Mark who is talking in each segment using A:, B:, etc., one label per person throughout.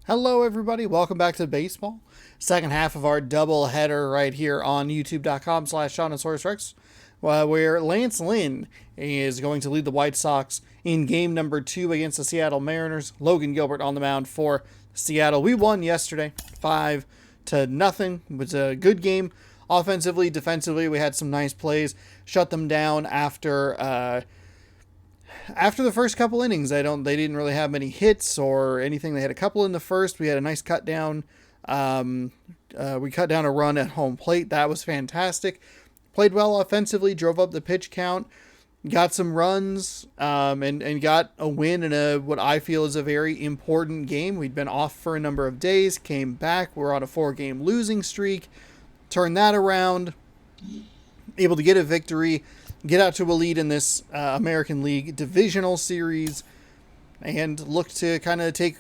A: Hello, everybody. Welcome back to baseball. Second half of our double header right here on youtube.com/ShaunasaurusRex, where Lance Lynn is going to lead the White Sox in game number 2 against the Seattle Mariners. Logan Gilbert on the mound for Seattle. We won yesterday, 5-0. It was a good game. Offensively, defensively, we had some nice plays. Shut them down after the first couple innings. They didn't really have many hits or anything. They had a couple in the first. We had a nice cut down. We cut down a run at home plate. That was fantastic. Played well offensively, drove up the pitch count, got some runs, and got a win in what I feel is a very important game. We'd been off for a number of days, came back. We're on a 4-game losing streak. Turned that around, able to get a victory, get out to a lead in this American League divisional series, and look to kind of take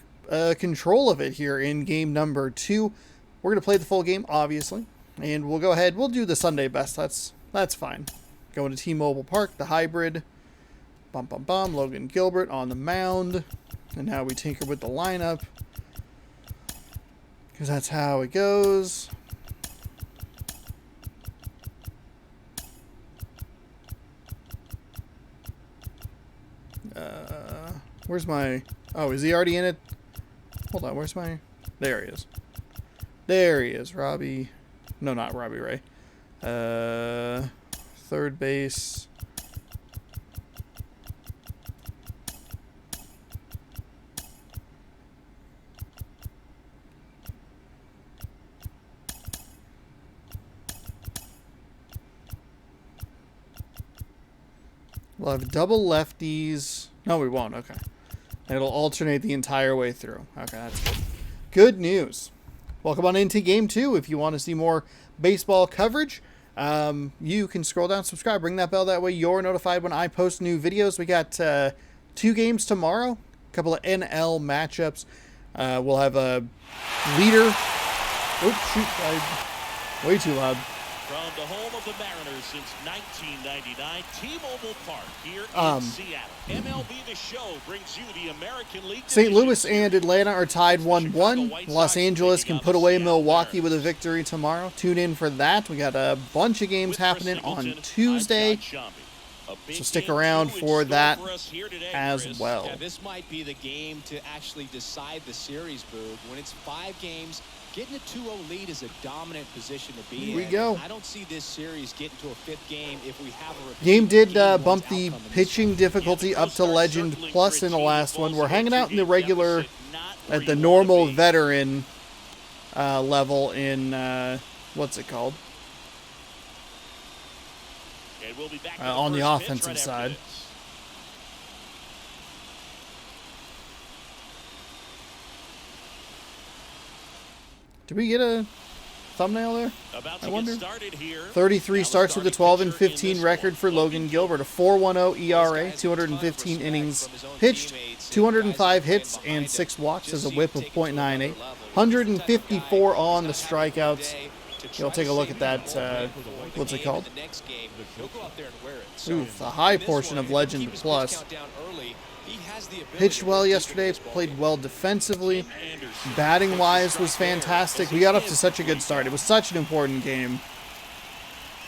A: control of it here in game number 2. We're going to play the full game, obviously, and we'll go ahead. We'll do the Sunday best. That's fine. Going to T-Mobile Park, the hybrid. Bum, bum, bum. Logan Gilbert on the mound. And now we tinker with the lineup, because that's how it goes. Where's my... Oh, is he already in it? Hold on, where's my... There he is. There he is, Robbie... No, not Robbie Ray. Third base... We'll have double lefties... No, we won't. Okay. It'll alternate the entire way through. Okay, that's good. Good news. Welcome on into Game 2. If you want to see more baseball coverage, you can scroll down, subscribe, ring that bell. That way you're notified when I post new videos. We got 2 games tomorrow, a couple of NL matchups. We'll have a leader. Oops, shoot. Way too loud.
B: From the home of the Mariners since 1999, T-Mobile Park here in Seattle. MLB The Show brings you the American League.
A: St. Louis and Atlanta are tied 1-1. Los Angeles can put away Milwaukee with a victory tomorrow. Tune in for that. We got a bunch of games happening on Tuesday, so stick around for that as well.
C: Yeah, this might be the game to actually decide the series, Boog. When it's 5 games, getting a 2-0 lead is a dominant position to be in.
A: Here we go.
C: I don't see this series getting to a 5th game if we have a repeat.
A: Game did bump the pitching difficulty up to Legend Plus in the last one. We're hanging out in the regular, at the normal veteran level in, what's it called? On the offensive side. Did we get a thumbnail there? I wonder. 33 starts with a 12-15 record for Logan Gilbert. A 4.10 ERA, 215 innings pitched, 205 hits, and 6 walks as a whip of .98. 154 on the strikeouts. You'll take a look at that, what's it called? Oof, a high portion of Legend Plus. Pitched well yesterday, played well defensively. Batting-wise was fantastic. We got off to such a good start. It was such an important game.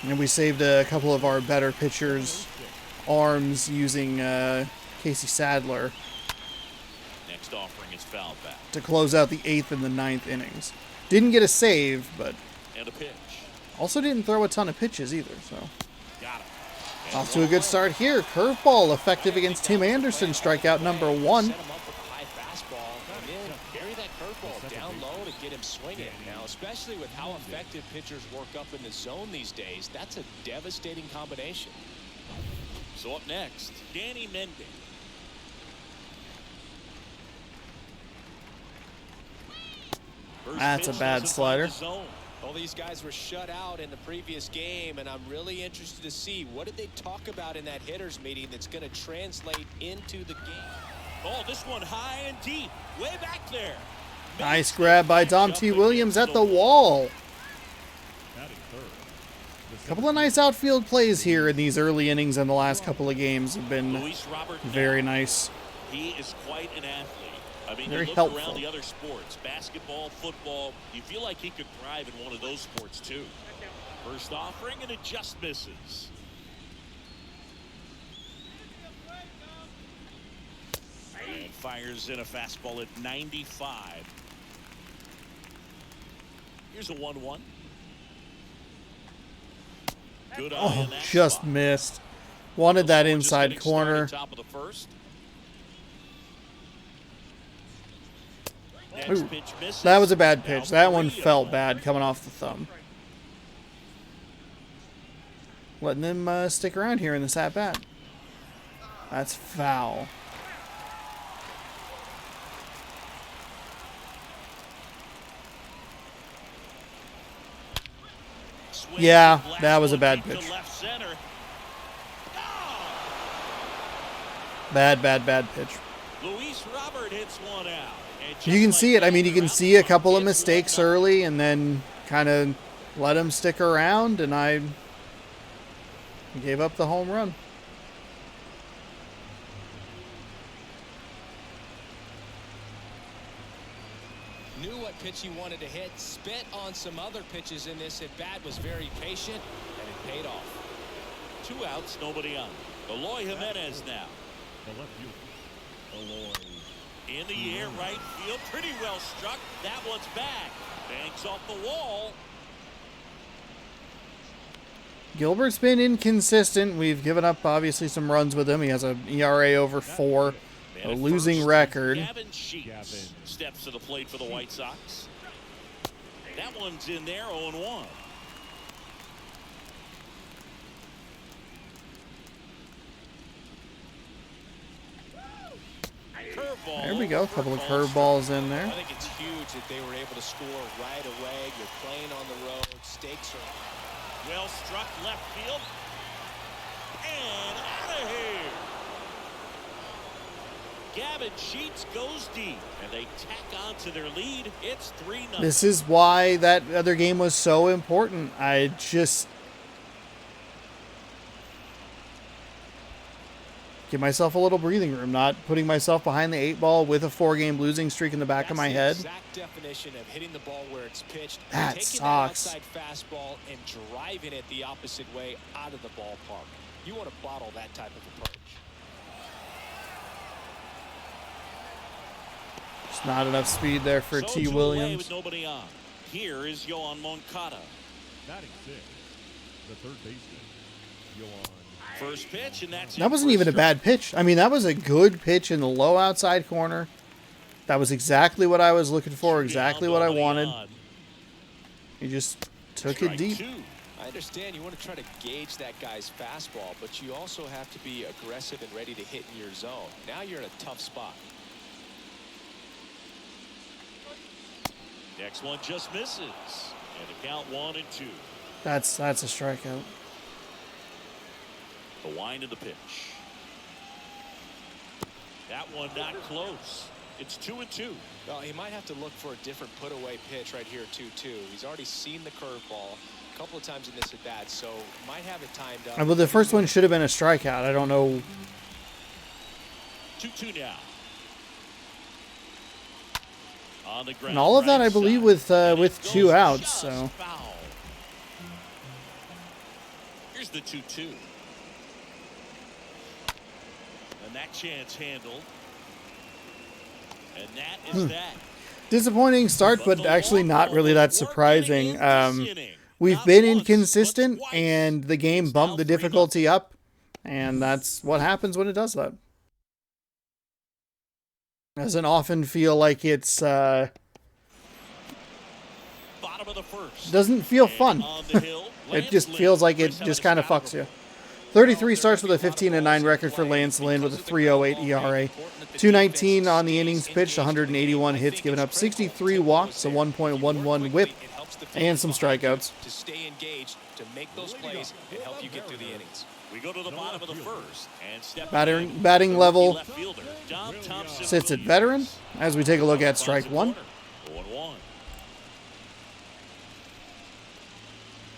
A: And we saved a couple of our better pitchers' arms using Casey Sadler to close out the 8th and the 9th innings. Didn't get a save, but also didn't throw a ton of pitches either. So off to a good start here. Curveball effective against Tim Anderson. Strikeout number 1.
C: Carry that curveball down low to get him swinging. Now, especially with how effective pitchers work up in the zone these days, that's a devastating combination.
B: So up next, Danny Mendy.
A: That's a bad slider.
C: Well, these guys were shut out in the previous game, and I'm really interested to see what did they talk about in that hitters meeting that's going to translate into the game.
B: Oh, this one high and deep, way back there.
A: Nice grab by Dom T. Williams at the wall. A couple of nice outfield plays here in these early innings, and the last couple of games have been very nice.
B: He is quite an athlete. I mean,
A: Very
B: you look
A: helpful.
B: around the other sports, basketball, football, you feel like he could thrive in one of those sports too. First offering, and it just misses. And fires in a fastball at 95. Here's a 1-1. Good eye
A: Oh,
B: in that
A: just
B: spot.
A: missed. Wanted that
B: So we're just
A: inside
B: getting started,
A: corner.
B: top of the first. Next
A: Ooh,
B: pitch misses.
A: that was a bad
B: Now
A: pitch. That one
B: 3-0.
A: felt bad coming off the thumb. Letting him stick around here in this at-bat. That's foul.
B: Swing
A: Yeah,
B: to left,
A: that was a
B: one
A: bad
B: deep to
A: pitch.
B: left center. Oh!
A: Bad pitch.
B: Luis Robert hits one out. And just
A: You can
B: like
A: see it. I
B: that,
A: mean, you
B: they're
A: can
B: out
A: see a
B: front.
A: couple of
B: It's
A: mistakes
B: 1-0.
A: early and then kind of let him stick around, and I gave up the home run.
C: Knew what pitch he wanted to hit, spit on some other pitches in this at bat, was very patient, and it paid off.
B: 2 outs, nobody on. Eloy Jimenez now.
D: The left fielder, Eloy.
B: In the air, right field. Pretty well struck. That one's back. Banks off the wall.
A: Gilbert's been inconsistent. We've given up, obviously, some runs with him. He has an ERA over 4,
B: And
A: a
B: at
A: losing
B: first,
A: record.
B: Gavin Sheets steps to the plate for the White Sox. That one's in there, 0-1. Curveball.
A: There we go. A couple of curveballs in there.
C: I think it's huge that they were able to score right away. You're playing on the road. Stakes are
B: Well struck left field. And out of here. Gavin Sheets goes deep. And they tack on to their lead. It's 3-0.
A: This is why that other game was so important. I just give myself a little breathing room, not putting myself behind the 8 ball with a 4-game losing streak in the back of my head.
C: That's the exact definition of hitting the ball where it's pitched.
A: That
C: taking
A: sucks.
C: that outside fastball and driving it the opposite way out of the ballpark. You want to bottle that type of approach.
A: Just not enough speed there for
B: So
A: T.
B: two away
A: Williams.
B: with nobody on. Here is Yohan Moncada.
D: Batting 6, the third baseman, Yohan.
B: First pitch, and that's
A: That wasn't even a bad pitch. I mean, that was a good pitch in the low outside corner. That was exactly what I was looking for, exactly what I wanted. He just took it deep.
C: I understand you want to try to gauge that guy's fastball, but you also have to be aggressive and ready to hit in your zone. Now you're in a tough spot.
B: Next one just misses. And the count 1-2.
A: That's a strikeout.
B: The wind of the pitch. That one not close. It's 2-2.
C: Well, he might have to look for a different put-away pitch right here, 2-2. He's already seen the curveball a couple of times in this at-bat, so might have it timed up.
A: Well, the first one should have been a strikeout. I don't know.
B: 2-2 now. On the ground,
A: And all of that,
B: right
A: I believe,
B: side.
A: with
B: And it
A: 2
B: goes
A: outs.
B: just
A: So
B: foul. Here's the 2-2. And that chance handled. And that is that.
A: disappointing start, but
B: the
A: actually
B: long
A: not
B: ball
A: really
B: was
A: that
B: working
A: surprising.
B: in this inning.
A: We've
B: Not
A: been
B: once,
A: inconsistent,
B: but twice.
A: and the game
B: It's
A: bumped
B: now
A: the
B: 3-0.
A: difficulty up, and that's what happens when it does that. Doesn't often feel like it's
B: Bottom of the first.
A: doesn't feel
B: And
A: fun.
B: on the hill,
A: It
B: Lance
A: just
B: Lynn.
A: feels like it
B: Chris, how
A: just
B: about
A: kind of
B: his
A: fucks you.
B: power?
A: 33 starts with a 15-9 record for Lance Lynn with a 3.08 ERA. 219 on the innings pitched, 181 hits, giving up 63 walks, a 1.11 whip, and some strikeouts.
C: To stay engaged, to make those plays, and help you get through the innings.
B: We go to the bottom of the first. And step
A: Batting level
B: left fielder, Dom Thompson
A: sits at
B: Williams.
A: veteran as we take a look at strike one.
B: 0-1.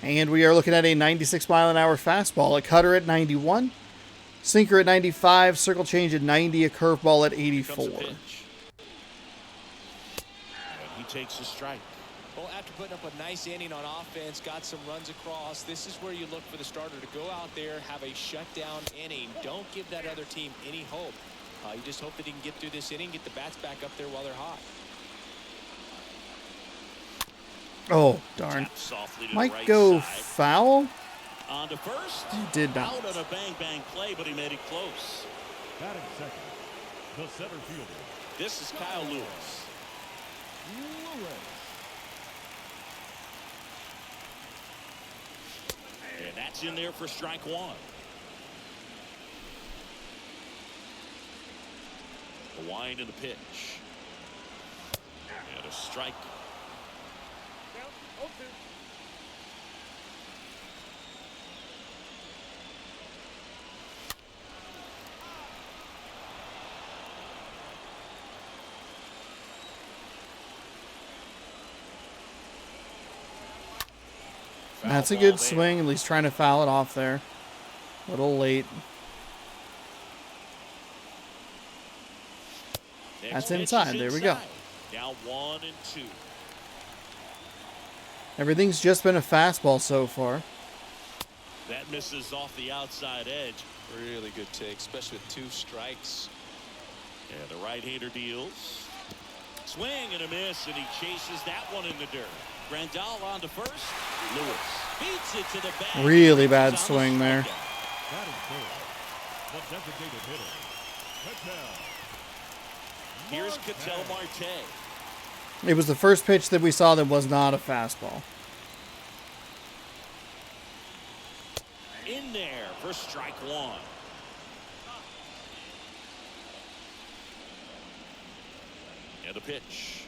A: And we are looking at a 96-mile-an-hour fastball, a cutter at 91, sinker at 95, circle change at 90, a curveball at
B: Comes the
A: 84.
B: pitch. He takes a strike.
C: Well, after putting up a nice inning on offense, got some runs across, this is where you look for the starter to go out there, have a shutdown inning. Don't give that other team any hope. You just hope that he can get through this inning, get the bats back up there while they're hot.
A: Oh, darn.
B: Tapped softly to
A: Might
B: the right
A: go
B: side.
A: foul.
B: On to first.
A: Did not.
B: Out on a bang-bang play, but he made it close.
D: Batting second, the center fielder,
B: This is Kyle Lewis.
D: Lewis.
B: And that's in there for strike one. The wind and the pitch. And a strike.
A: That's a good swing. At least trying to foul it off there. A little late. That's inside. There we go.
B: Now 1-2.
A: Everything's just been a fastball so far.
B: That misses off the outside edge.
C: Really good take, especially with 2 strikes.
B: And the right-hander deals. Swing and a miss, and he chases that one in the dirt. Grandal on to first. Lewis beats it to the bag.
A: Really bad swing there.
D: Batting fourth, the designated hitter, Ketel.
B: Here's Ketel Marte.
A: It was the first pitch that we saw that was not a fastball.
B: In there for strike one. And the pitch.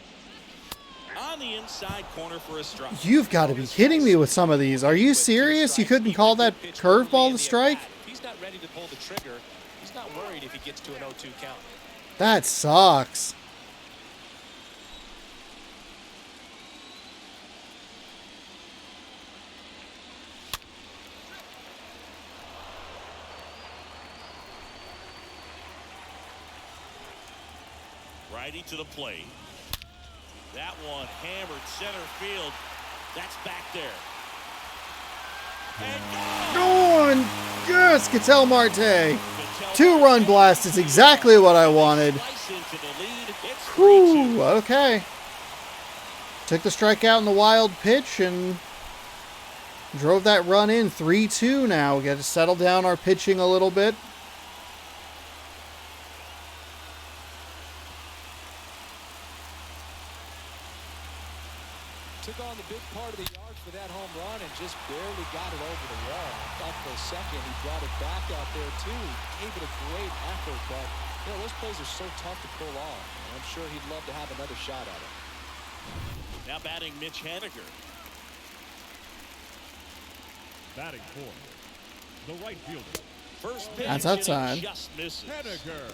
B: On the inside corner for a strike.
A: You've got to be kidding me with some of these. Are you serious? You couldn't call that curveball the strike?
C: If he's not ready to pull the trigger, he's not worried if he gets to an 0-2 count.
A: That sucks.
B: Righty to the plate. That one hammered center field. That's back there. And
A: Going, yes, Ketel Marte. 2-run blast is exactly what I wanted.
B: slice into the lead. It's 3-2.
A: Whew, okay. Took the strikeout in the wild pitch and drove that run in. 3-2 now. We got to settle down our pitching a little bit.
C: Took on the big part of the yards for that home run and just barely got it over the wall. I thought for a second he brought it back out there too. Gave it a great effort, but you know, those plays are so tough to pull off. I'm sure he'd love to have another shot at it.
B: Now batting Mitch Haniger.
D: Batting fourth, the right fielder,
B: First pitch.
A: That's
B: and
A: outside.
B: he just misses.
D: Haniger.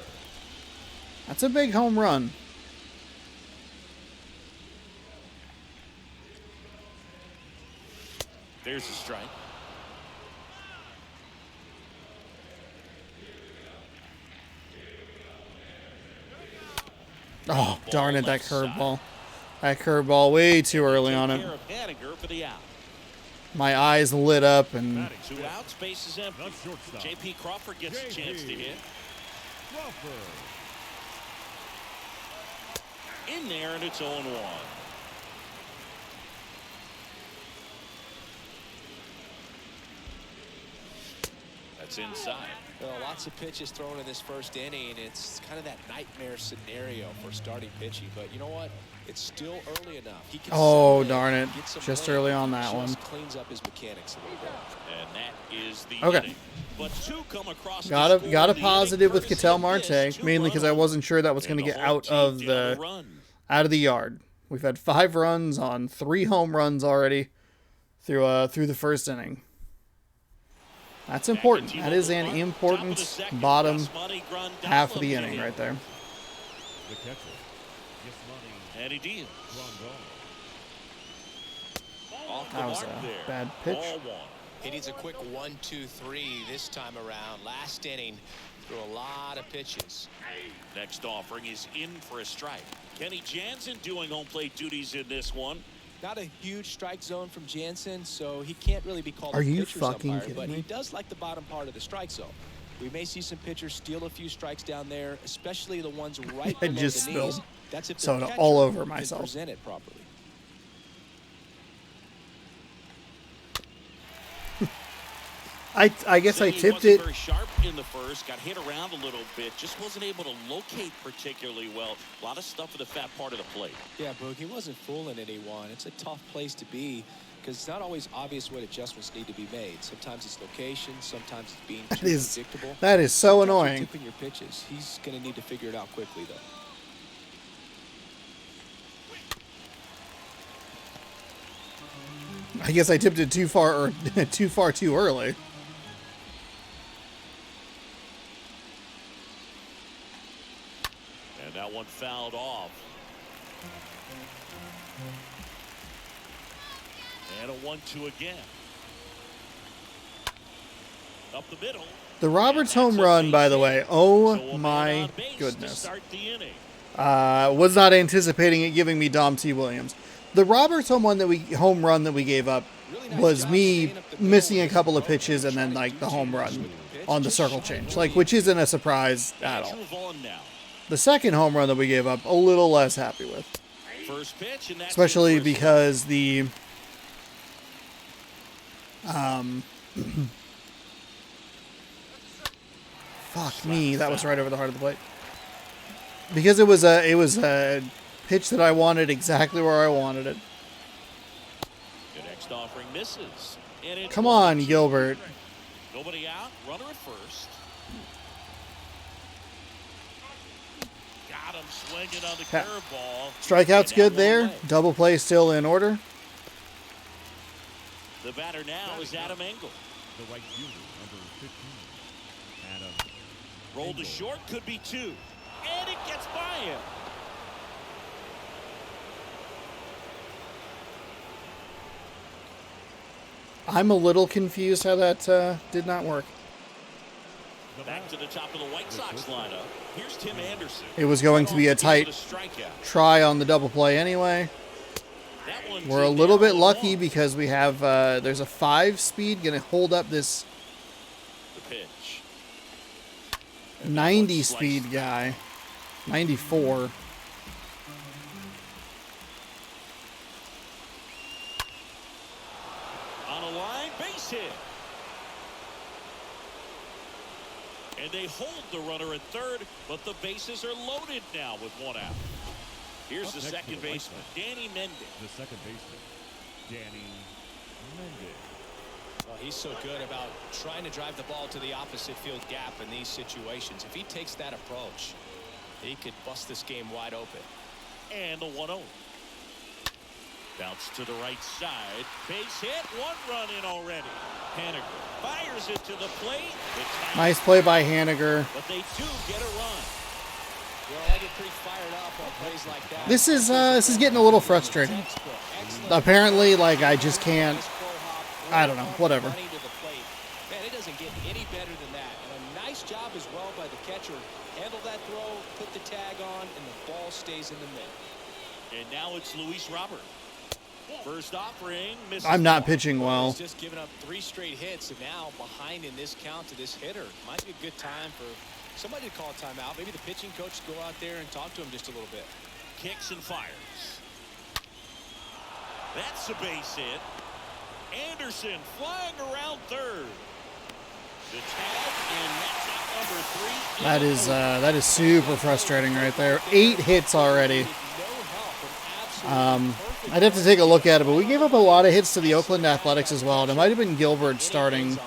A: That's a big home run.
B: There's a strike.
A: Oh, darn it, that curveball. That curveball way too early on
B: Take
A: it.
B: care of Haniger for the out.
A: My eyes lit up and
D: Batting
B: 2
D: fifth,
B: outs, base is empty.
D: the shortstop,
B: J.P. Crawford gets a chance to hit.
D: Crawford.
B: In there, and it's 0-1. That's inside.
C: Well, lots of pitches thrown in this first inning. It's kind of that nightmare scenario for starting pitching. But you know what? It's still early enough. He can
A: oh,
C: settle in,
A: darn it.
C: get some
A: Just
C: lane,
A: early on that
C: just
A: one.
C: cleans up his mechanics a little bit.
B: And that is the
A: Okay.
B: inning. But 2 come across
A: Got
B: the
A: a
B: score in the
A: positive
B: inning,
A: with
B: courtesy
A: Ketel
B: of
A: Marte,
B: this
A: mainly because I
B: two-run
A: wasn't sure that was going to
B: and
A: get
B: the whole
A: out
B: team
A: of
B: getting a
A: the
B: run.
A: yard. We've had 5 runs on 3 home runs already through the first inning. That's important. That is an important bottom half of the inning right there.
D: The catcher, Yasmani
B: And he deals.
D: Grandal.
B: Off the
A: That was
B: mark
A: a
B: there.
A: bad pitch.
B: Ball 1.
C: He needs a quick 1-2-3 this time around. Last inning, threw a lot of pitches.
B: Next offering is in for a strike. Kenny Jansen doing home plate duties in this one.
C: Not a huge strike zone from Jansen, so he can't really be called
A: Are
C: a
A: you
C: pitcher's
A: fucking
C: umpire,
A: kidding
C: but
A: me?
C: he does like the bottom part of the strike zone. We may see some pitchers steal a few strikes down there, especially the ones right
A: I
C: below
A: just
C: the knees.
A: spilled
C: That's if the
A: soda
C: catcher
A: all over
C: can
A: myself.
C: present it properly.
A: I guess I
B: He
A: tipped
B: wasn't
A: it.
B: very sharp in the first, got hit around a little bit, just wasn't able to locate particularly well. A lot of stuff at the fat part of the plate.
C: Yeah, Boog, he wasn't fooling anyone. It's a tough place to be because it's not always obvious what adjustments need to be made. Sometimes it's location, sometimes it's being too predictable.
A: That is so
C: Sometimes you're
A: annoying.
C: tipping your pitches. He's going to need to figure it out quickly, though.
A: I guess I tipped it too far or too early.
B: And that one fouled off. And a 1-2 again. Up the middle.
A: The Roberts home run, by the way. Oh my goodness. Was not anticipating it giving me Dom T. Williams. The Roberts home run that we gave up was me missing a couple of pitches and then like the home run on the circle change, like, which isn't a surprise at all. The second home run that we gave up, a little less happy with, especially because the fuck me, that was right over the heart of the plate. Because it was a pitch that I wanted exactly where I wanted it.
B: The next offering misses.
A: Come on, Gilbert.
B: Nobody out. Runner at first. Got him swinging on the curveball.
A: Strikeout's good there. Double play still in order.
B: The batter now is Adam Engel.
D: The right fielder, number 15, Adam.
B: Rolled to short, could be two. And it gets by him.
A: I'm a little confused how that did not work.
B: Back to the top of the White Sox lineup. Here's Tim Anderson.
A: It was going to be a tight try on the double play anyway. We're a little bit lucky because we have there's a 5-speed going to hold up this 90 speed guy. 94.
B: On a line, base hit. And they hold the runner at third, but the bases are loaded now with one out. Here's the second baseman, Danny Mendez.
D: The second baseman, Danny Mendez.
C: Well, he's so good about trying to drive the ball to the opposite field gap in these situations. If he takes that approach, he could bust this game wide open.
B: And the 1-0. Bounce to the right side. Base hit. One run in already. Haniger fires it to the plate.
A: Nice play by Haniger.
B: But they do get a run.
C: Well, I get pretty fired up on plays like that.
A: This is getting a little frustrating. Apparently, like, I just can't. I don't know. Whatever.
C: Man, it doesn't get any better than that. And a nice job as well by the catcher. Handle that throw, put the tag on, and the ball stays in the middle.
B: And now it's Luis Robert. First offering, misses.
A: I'm not pitching well.
C: He's just given up 3 straight hits, and now behind in this count to this hitter. Might be a good time for somebody to call a timeout. Maybe the pitching coach to go out there and talk to him just a little bit.
B: Kicks and fires. That's a base hit. Anderson flying around third. The tag, and that's out number 3.
A: That is super frustrating right there. 8 hits already. I'd have to take a look at it, but we gave up a lot of hits to the Oakland Athletics as well. And it might have been Gilbert starting.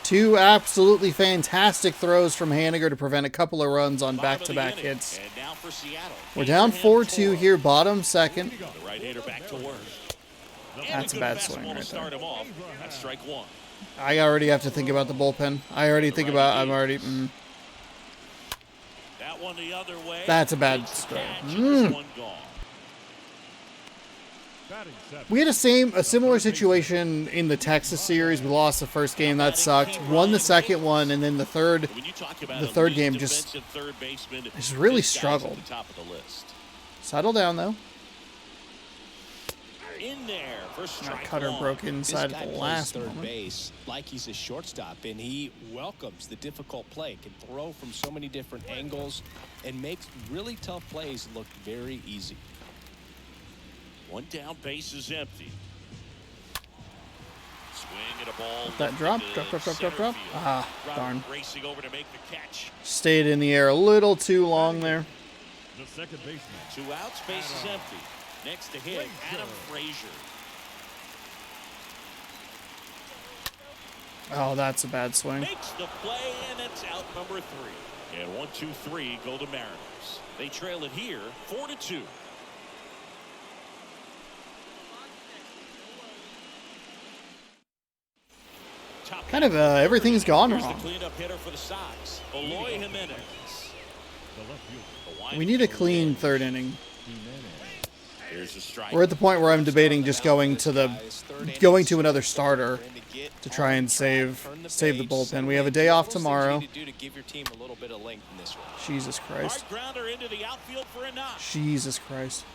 A: Two absolutely fantastic throws from Haniger to prevent a couple of runs on back-to-back hits. We're down 4-2 here, bottom second.
B: The right-hander back to work.
A: That's a bad swing right there.
B: That's strike one.
A: I already have to think about the bullpen.
B: That one the other way.
A: That's a bad strike.
B: One gone.
D: Batting seventh.
A: We had a similar situation in the Texas series. We lost the first game, that sucked. Won the second one, and then the third game just really struggled. Settle down though.
B: In there for strike
A: Cutter
B: one.
A: broke inside
C: This
A: at
C: guy
A: the
C: plays
A: last
C: third
A: moment.
C: base like he's a shortstop, and he welcomes the difficult play. Can throw from so many different angles and makes really tough plays look very easy.
B: One down, base is empty. Swing at a ball.
A: That drop.
B: Drop.
A: Ah, darn.
B: Racing over to make the catch.
A: Stayed in the air a little too long there.
D: The second baseman.
B: 2 outs, base is empty. Next to hit, Adam Frazier.
A: Oh, that's a bad swing.
B: Makes the play, and it's out number 3. And 1, 2, 3 go to Mariners. They trail it here, 4-2.
A: Kind of everything's gone
B: Here's
A: wrong.
B: the cleanup hitter for the Sox, Eloy Jimenez.
D: The left fielder.
A: We need a clean third inning.
B: Here's a strike.
A: We're at the point where I'm debating just going to another starter to try and save the bullpen. We have a day off tomorrow. Jesus Christ.
B: Hard grounder into the outfield for a knock.
A: Jesus Christ.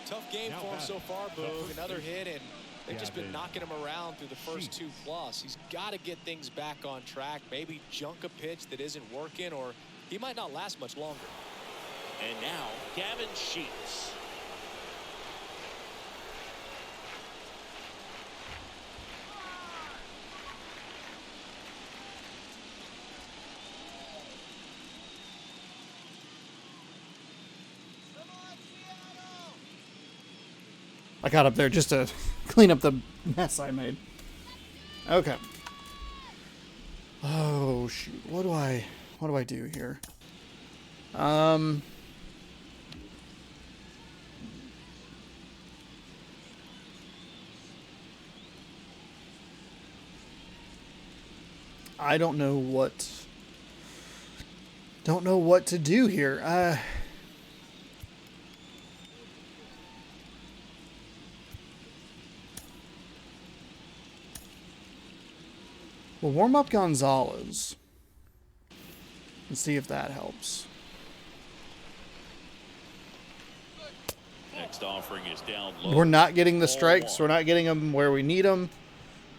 C: Tough game for him so far, Boog. Another hit, and they've just been knocking him around through the first 2 plus. He's got to get things back on track. Maybe junk a pitch that isn't working, or he might not last much longer.
B: And now, Gavin Sheets.
A: I got up there just to clean up the mess I made. Okay. Oh shoot. What do I do here? I don't know what to do here. We'll warm up Gonzalez and see if that helps.
B: Next offering is down low.
A: We're not getting the strikes. We're not getting them where we need them.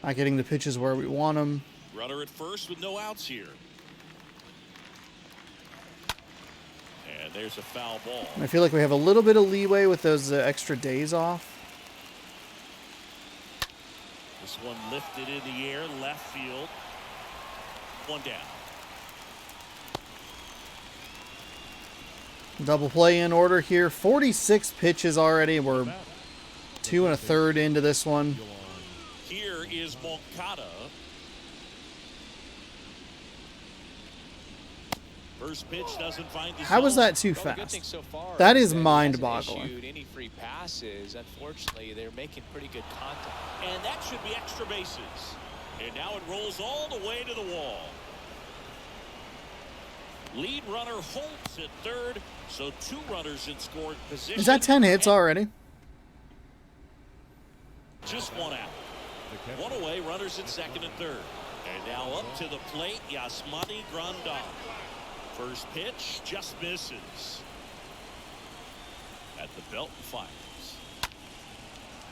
A: Not getting the pitches where we want them.
B: Runner at first with no outs here. And there's a foul ball.
A: I feel like we have a little bit of leeway with those extra days off.
B: This one lifted in the air, left field. 1 down.
A: Double play in order here. 46 pitches already. We're 2 1/3 into this one.
B: Here is Moncada. First pitch doesn't find the
A: How is
B: zone.
A: that too
C: Well, the good thing
A: fast?
C: so far
A: That
C: is
A: is
C: that he
A: mind-boggling.
C: hasn't issued any free passes. Unfortunately, they're making pretty good contact.
B: And that should be extra bases. And now it rolls all the way to the wall. Lead runner Holtz at third, so 2 runners in scoring position.
A: Is that 10 hits already?
B: Just 1 out. 1 away, runners at second and third. And now up to the plate, Yasmani Grandal. First pitch just misses. At the belt and fires.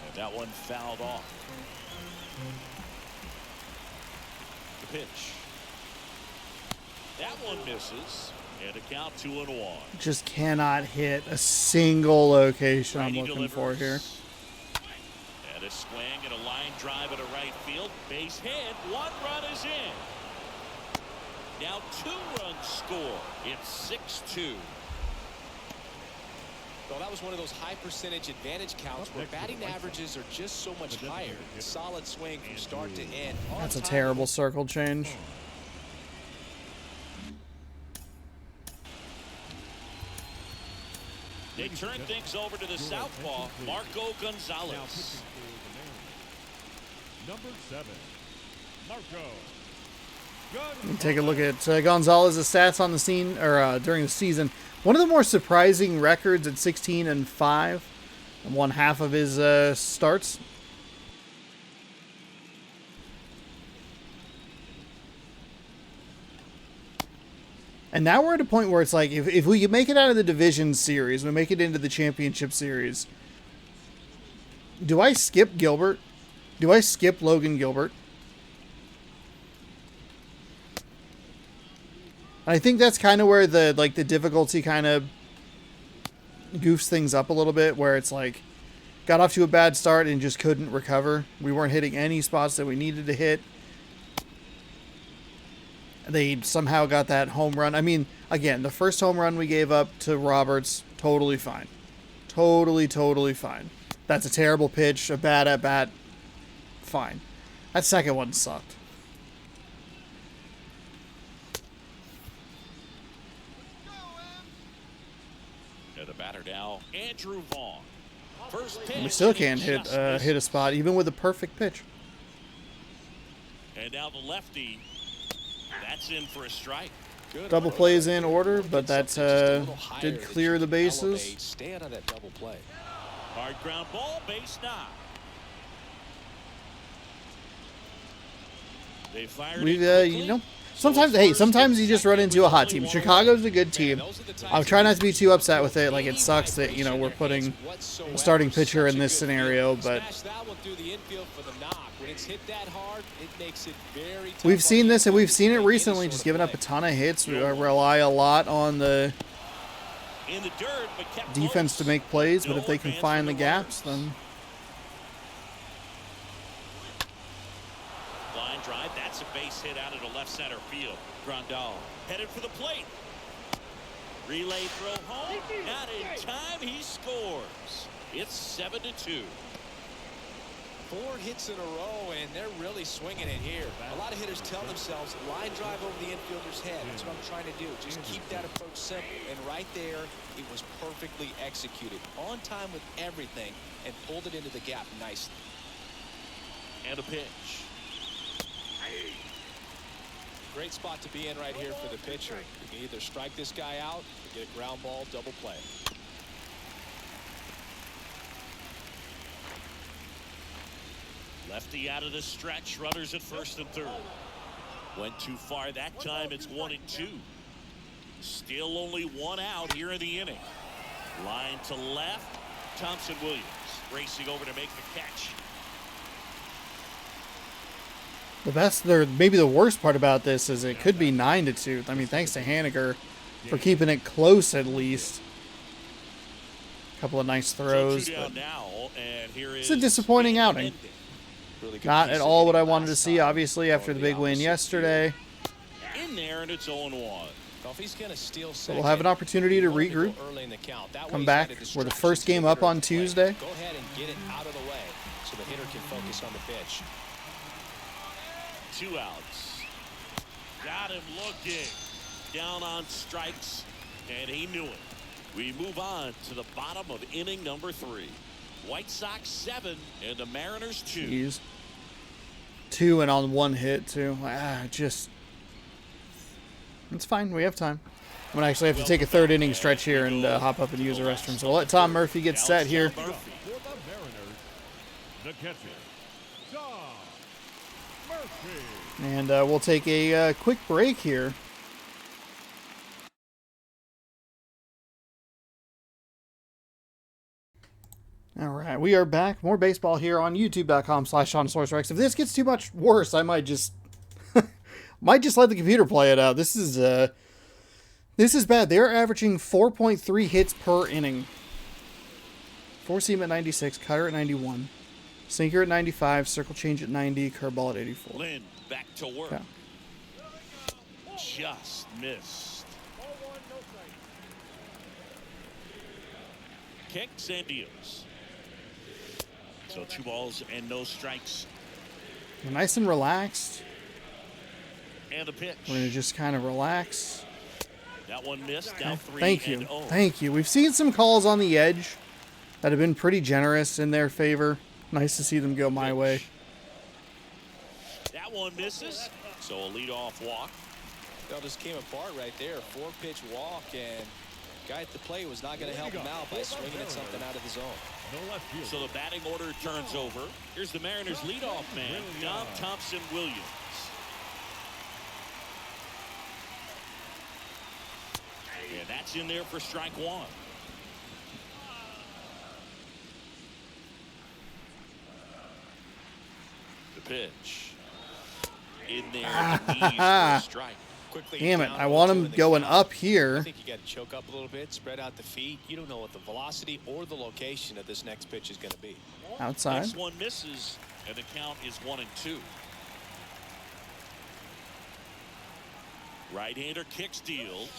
B: And that one fouled off. The pitch. That one misses. And a count 2-1.
A: Just cannot hit a single location I'm
B: Righty
A: looking for here.
B: delivers. And a swing and a line drive at a right field. Base hit. 1 run is in. Now 2 runs score. It's 6-2.
C: Well, that was one of those high percentage advantage counts where batting averages are just so much higher. Solid swing from start to end.
A: That's a terrible circle change.
B: They turn things over to the southpaw, Marco Gonzalez.
D: Number 7, Marco
A: Take a look at Gonzalez's stats on the scene or during the season. One of the more surprising records at 16-5, and won half of his starts. And now we're at a point where it's like, if we can make it out of the division series, we make it into the championship series. Do I skip Gilbert? Do I skip Logan Gilbert? I think that's kind of where the difficulty kind of goofs things up a little bit, where it's like, got off to a bad start and just couldn't recover. We weren't hitting any spots that we needed to hit. They somehow got that home run. I mean, again, the first home run we gave up to Roberts, totally fine. Totally fine. That's a terrible pitch, a bad at-bat, fine. That second one sucked.
B: To the batter now, Andrew Vaughn. First pitch.
A: We still can't hit a spot, even with a perfect pitch.
B: And now the lefty. That's in for a strike.
C: Good.
A: Double plays in order, but that did clear the bases.
C: Stand on that double play.
B: Hard ground ball, base knock. They fired
A: We've,
B: it
A: you know, sometimes you just run into a hot team. Chicago's a good team. I'll try not to be too upset with it. Like, it sucks that, you know, we're putting a starting pitcher in this scenario, but we've seen this, and we've seen it recently, just giving up a ton of hits. We rely a lot on the defense to make plays, but if they can find the gaps, then...
B: Line drive, that's a base hit out of the left center field. Grandal headed for the plate. Relay throw home, not in time, he scores. It's 7-2.
C: 4 hits in a row, and they're really swinging it here. A lot of hitters tell themselves, line drive over the infielder's head. That's what I'm trying to do. Just keep that approach simple. And right there, it was perfectly executed. On time with everything, and pulled it into the gap nicely.
B: And a pitch.
C: Great spot to be in right here for the pitcher. You can either strike this guy out or get a ground ball double play.
B: Lefty out of the stretch, runners at first and third. Went too far that time, it's 1-2. Still only 1 out here in the inning. Line to left, Thompson Williams racing over to make the catch.
A: The best, or maybe the worst part about this is it could be 9-2. I mean, thanks to Haniger for keeping it close at least. A couple of nice throws. But it's a disappointing outing. Not at all what I wanted to see, obviously, after the big win yesterday.
B: In there, and it's 0-1.
A: So we'll have an opportunity to regroup, come back. We're the first game up on Tuesday.
C: Go ahead and get it out of the way so the hitter can focus on the pitch.
B: 2 outs. Got him looking. Down on strikes, and he knew it. We move on to the bottom of inning number 3. White Sox 7 and the Mariners 2.
A: Jeez. 2 and on 1 hit, too. It's fine. We have time. I'm going to actually have to take a 3rd inning stretch here and hop up and use the restroom. So we'll let Tom Murphy get set here.
D: For the Mariners, the catcher, Tom Murphy.
A: And we'll take a quick break here. All right, we are back. More baseball here on youtube.com/SeanSourceRex. If this gets too much worse, I might just let the computer play it out. This is bad. They're averaging 4.3 hits per inning. 4-seam at 96, cutter at 91, sinker at 95, circle change at 90, curveball at 84.
B: Lynn back to work.
A: Yeah.
B: Just missed. Kicks and deals. So 2 balls and no strikes.
A: Nice and relaxed.
B: And a pitch.
A: We're going to just kind of relax.
B: That one missed. Now 3
A: Thank you.
B: and 0.
A: Thank you. We've seen some calls on the edge that have been pretty generous in their favor. Nice to see them go my way.
B: That That one misses. So a leadoff walk.
C: Well, just came apart right there. 4-pitch walk, and guy at the plate was not going to help him out by swinging at something out of the zone.
B: So the batting order turns over. Here's the Mariners' leadoff man, John Thompson-Williams. And that's in there for strike one. The pitch. In there, the knees for a strike.
C: Quickly
A: Damn it.
C: down
A: I want
C: 0-2
A: him
C: in the
A: going
C: count.
A: up
C: I
A: here.
C: think you got to choke up a little bit, spread out the feet. You don't know what the velocity or the location of this next pitch is going to be.
A: Outside.
B: Next one misses, and the count is 1-2. Right-hander kick steals.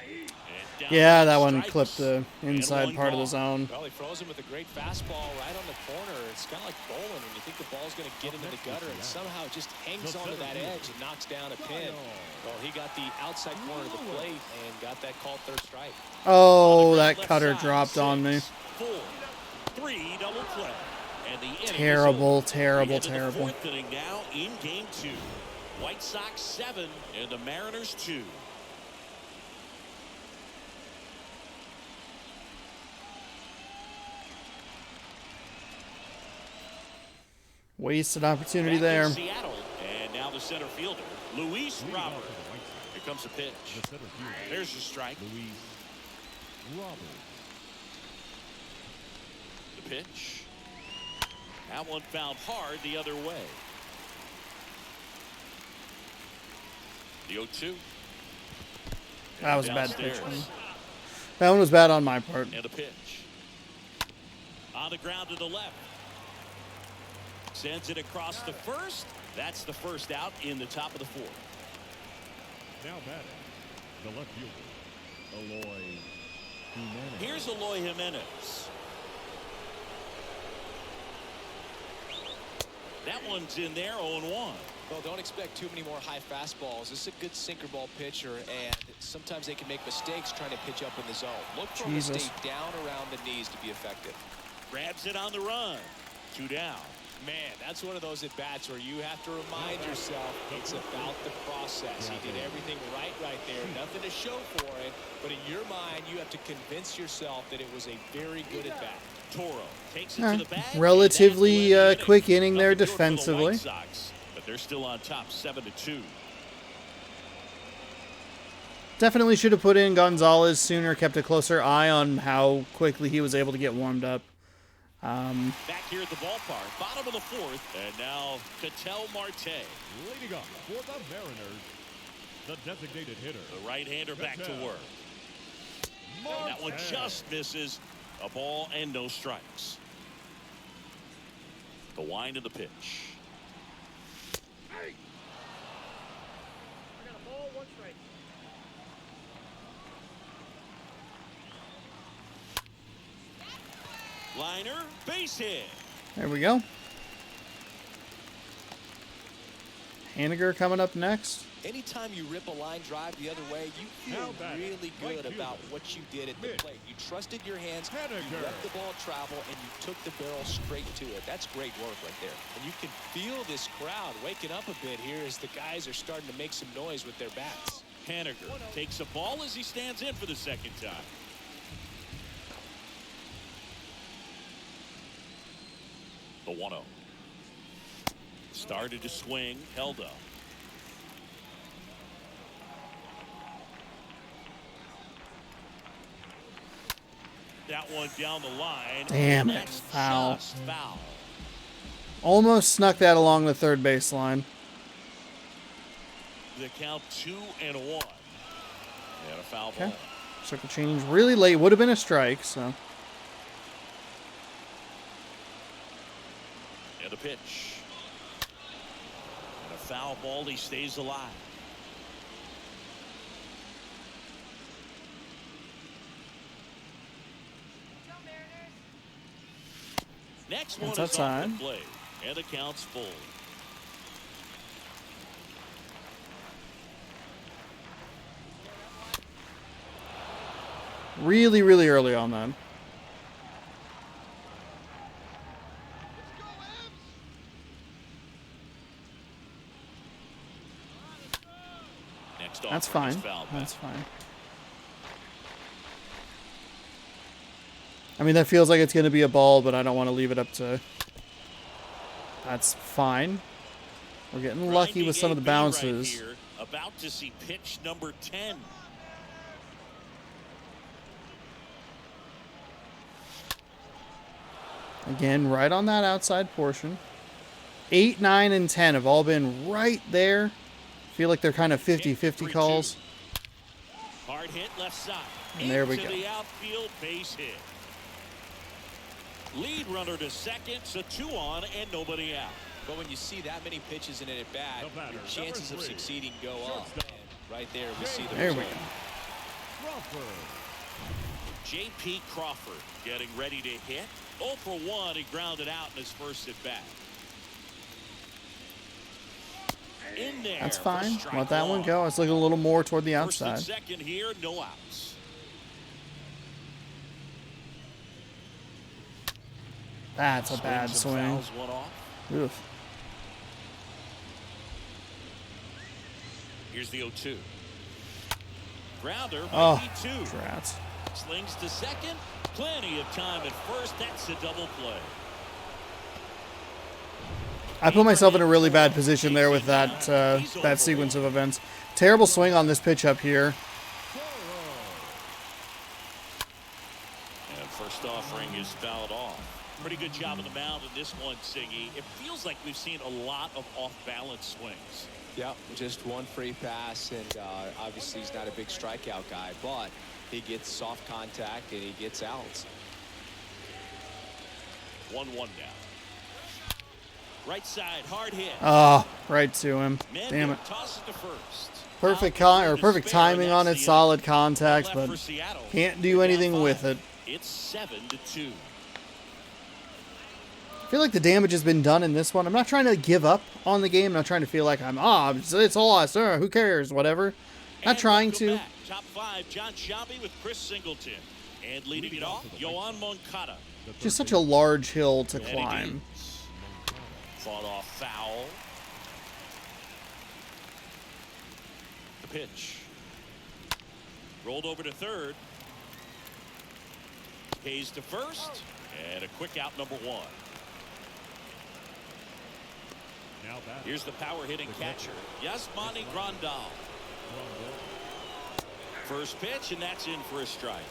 B: And down
A: Yeah, that one
B: strikes.
A: clipped the
B: And
A: inside
B: one
A: part of the
B: gone.
A: zone.
C: Well, he froze him with a great fastball right on the corner. It's kind of like bowling when you think the ball's going to get into the gutter and somehow it just hangs onto that edge and knocks down a pin. Well, he got the outside corner of the plate and got that called third strike.
A: Oh,
B: On the
A: that
B: ground,
A: cutter
B: left side,
A: dropped on me.
B: 6-4-3 double play. And the inning is
A: Terrible,
B: over.
A: terrible,
B: We head to the
A: terrible.
B: fourth inning now in game 2. White Sox 7 and the Mariners 2.
A: Wasted opportunity
B: Back
A: there.
B: in Seattle, and now the center fielder, Luis Robert. Here comes a pitch. There's the strike. The pitch. That one fouled hard the other way. The 0-2.
A: That was a bad
B: Downstairs.
A: pitch. That one was bad on my part.
B: And a pitch. On the ground to the left. Sends it across the first. That's the first out in the top of the fourth.
D: Now batting, the left fielder, Eloy Jimenez.
B: Here's Eloy Jimenez. That one's in there, 0-1.
C: Well, don't expect too many more high fastballs. This is a good sinker ball pitcher, and sometimes they can make mistakes trying to pitch up in the zone. Look for him to
A: Jesus.
C: stay down around the knees to be effective.
B: Grabs it on the run. 2 down.
C: Man, that's one of those at-bats where you have to remind yourself it's about the process. He did everything right there. Nothing to show for it, but in your mind, you have to convince yourself that it was a very good at-bat.
B: Toro takes it to the bag.
A: Relatively
B: and that's the
A: quick inning there
B: Nothing good for the
A: defensively.
B: White Sox, but they're still on top, 7-2.
A: Definitely should have put in Gonzalez sooner, kept a closer eye on how quickly he was able to get warmed up.
B: Back here at the ballpark, bottom of the fourth, and now Ketel Marte,
D: Leading off for the Mariners, the designated hitter.
B: the right-hander, back to work. And that one
D: Marte.
B: just misses. A ball and no strikes. The wind of the pitch. Liner, base hit.
A: There we go. Haniger coming up next.
C: Anytime you rip a line drive the other way, you feel
D: Now batting,
C: really
D: right
C: good
D: fielder,
C: about what you did at the
D: Mitch
C: plate. You trusted your hands, you
D: Haniger.
C: let the ball travel, and you took the barrel straight to it. That's great work right there. And you can feel this crowd waking up a bit here as the guys are starting to make some noise with their bats.
B: Haniger takes a ball as he stands in for the second time. The 1-0. Started to swing, held up. That one down the line.
A: Damn it,
B: That's
A: foul.
B: just foul.
A: Almost snuck that along the third baseline.
B: The count 2-1. And a foul
A: Okay.
B: ball.
A: Circle change really late. Would have been a strike, so.
B: And a pitch. And a foul ball. He stays alive. Next one
A: That's
B: is off
A: outside.
B: the play. And the count's full.
A: Really, really early on that.
B: Next
A: That's
B: offering is
A: fine.
B: fouled
A: That's
B: back.
A: fine. I mean, that feels like it's going to be a ball, but I don't want to leave it up to... That's fine. We're getting lucky with some of the bounces.
B: Right here, about to see pitch number 10.
A: Again, right on that outside portion. 8, 9, and 10 have all been right there. Feel like they're kind of 50-50 calls.
B: Hard hit left side.
A: And there we go.
B: Into the outfield, base hit. Lead runner to second, so 2 on and nobody out.
C: But when you see that many pitches in an at-bat, your chances of succeeding go up. And right there, we see the result.
B: J.P. Crawford getting ready to hit. 0 for 1, he grounded out in his first at-bat. In there.
A: That's fine. Let that one go. It's looking a little more toward the outside.
B: First and second here, no outs.
A: That's a bad swing.
B: One off.
A: Oof.
B: Here's the 0-2. Grounder
A: Oh,
B: might be 2.
A: drats.
B: Slings to second. Plenty of time at first. That's a double play.
A: I put myself in a really bad position there with that that sequence of events. Terrible swing on this pitch up here.
B: And first offering is fouled off. Pretty good job on the mound in this one, Siggy. It feels like we've seen a lot of off-balance swings.
C: Yeah, just one free pass, and obviously he's not a big strikeout guy, but he gets soft contact and he gets outs.
B: 1-1 now. Right side, hard hit.
A: Oh, right to him. Damn it.
B: Tosses to first.
A: Perfect timing on it. Solid contact, but can't do anything with it.
B: It's 7-2.
A: I feel like the damage has been done in this one. I'm not trying to give up on the game. I'm not trying to feel like it's a loss. Who cares? Whatever. Not trying to.
B: Top 5, John Shelby with Chris Singleton. And leading it off, Yohan Moncada.
A: Just such a large hill to climb.
B: Fought off foul. The pitch. Rolled over to third. Hayes to first. And a quick out, number 1. Here's the power hitting catcher, Yasmani Grandal. First pitch, and that's in for a strike.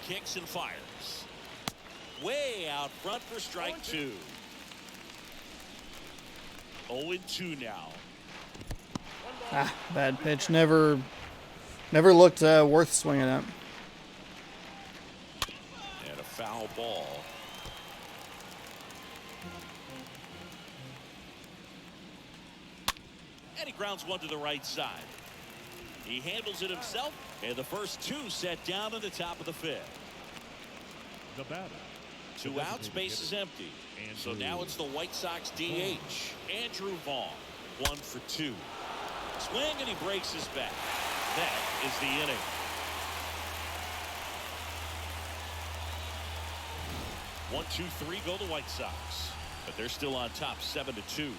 B: Kicks and fires. Way out front for strike 2. 0-2 now.
A: Bad pitch. Never looked worth swinging at.
B: And a foul ball. And he grounds one to the right side. He handles it himself, and the first 2 set down in the top of the 5th.
D: The batter.
B: 2 outs, base is empty. So now it's the White Sox DH, Andrew Vaughn. 1 for 2. Swing, and he breaks his back. That is the inning. One, 2, 3 go the White Sox, but they're still on top 7-2.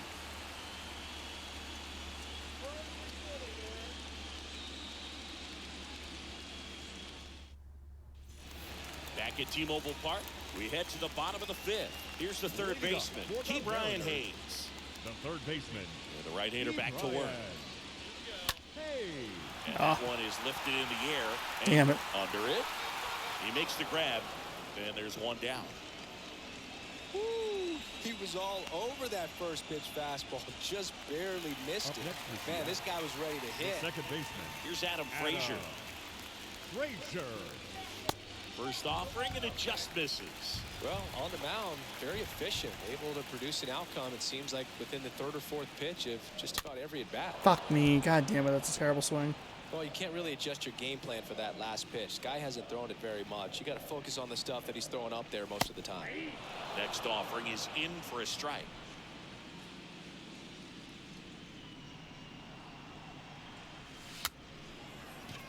B: Back at T-Mobile Park, we head to the bottom of the 5th. Here's the third baseman, Ke'Bryan Hayes.
D: The third baseman.
B: And the right-hander back to work. And
A: Oh.
B: that one is lifted in the air. And
A: Damn it.
B: under it. He makes the grab, and there's one down.
C: Woo, he was all over that first pitch fastball, just barely missed it. Man, this guy was ready to hit.
D: Second baseman.
B: Here's Adam Frazier.
D: Frazier.
B: First offering, and it just misses.
C: Well, on the mound, very efficient, able to produce an outcome, it seems like, within the 3rd or 4th pitch of just about every at-bat.
A: Fuck me. God damn it. That's a terrible swing.
C: Well, you can't really adjust your game plan for that last pitch. Guy hasn't thrown it very much. You got to focus on the stuff that he's throwing up there most of the time.
B: Next offering is in for a strike.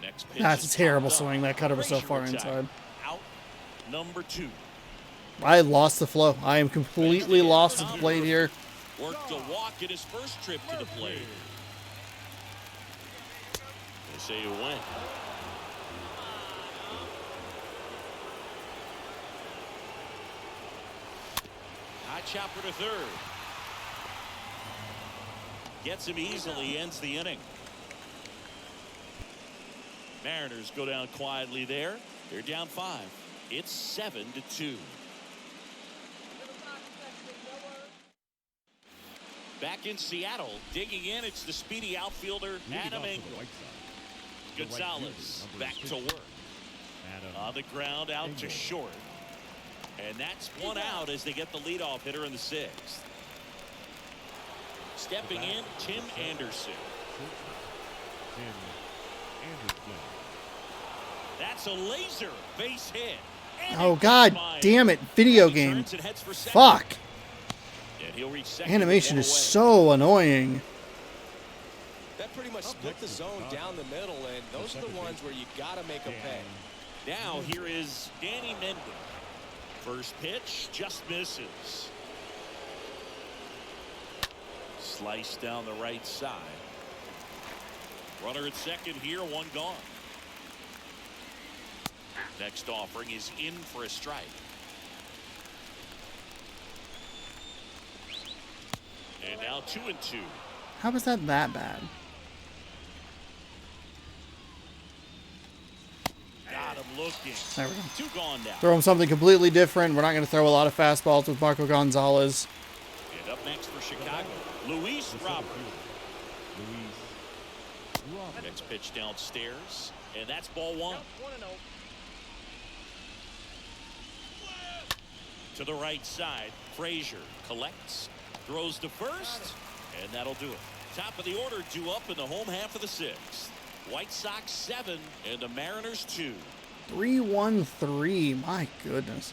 B: Next pitch.
A: That's a
B: is
A: terrible
B: popped up.
A: swing. That cutter was so
B: Frazier
A: far
B: retired.
A: inside.
B: Out number 2.
A: I lost the flow. I am completely lost at the plate here.
B: Worked a walk in his first trip to the plate. say a win. High chopper to third. Gets him easily, ends the inning. Mariners go down quietly there. They're down 5. It's 7-2. Back in Seattle, digging in, it's the speedy outfielder, Adam Engel. Gonzalez back to work. On the ground, out to short. And that's one out as they get the leadoff hitter in the 6th. Stepping in, Tim Anderson. That's a laser base hit.
A: Oh, god damn it. Video game. Fuck. Animation is so annoying.
C: That pretty much split the zone down the middle, and those are the ones where you got to make them pay.
B: Now here is Danny Mendon. First pitch just misses. Slice down the right side. Runner at second here, one gone. Next offering is in for a strike. And now 2-2.
A: How was that bad?
B: Got him looking.
A: There we go.
B: 2 gone now.
A: Throw him something completely different. We're not going to throw a lot of fastballs with Marco Gonzalez.
B: And up next for Chicago, Luis Robert. Next pitch downstairs, and that's ball 1. To the right side, Frazier collects, throws to first, and that'll do it. Top of the order due up in the home half of the 6th. White Sox 7 and the Mariners 2.
A: 3-1-3. My goodness.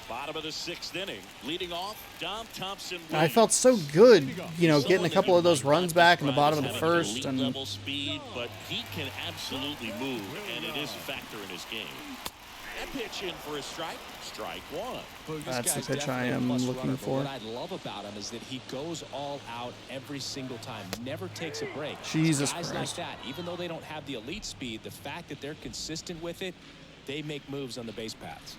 B: Bottom of the 6th inning, leading off, Dom Thompson.
A: I felt so good, you know, getting a couple of those runs back in the bottom of the first. And
B: level speed, but he can absolutely move, and it is a factor in his game. That pitch in for a strike. Strike 1.
A: that's the pitch I am looking for.
C: What I love about him is that he goes all out every single time. Never takes a break.
A: Jesus
C: Guys
A: Christ.
C: like that, even though they don't have the elite speed, the fact that they're consistent with it, they make moves on the base paths.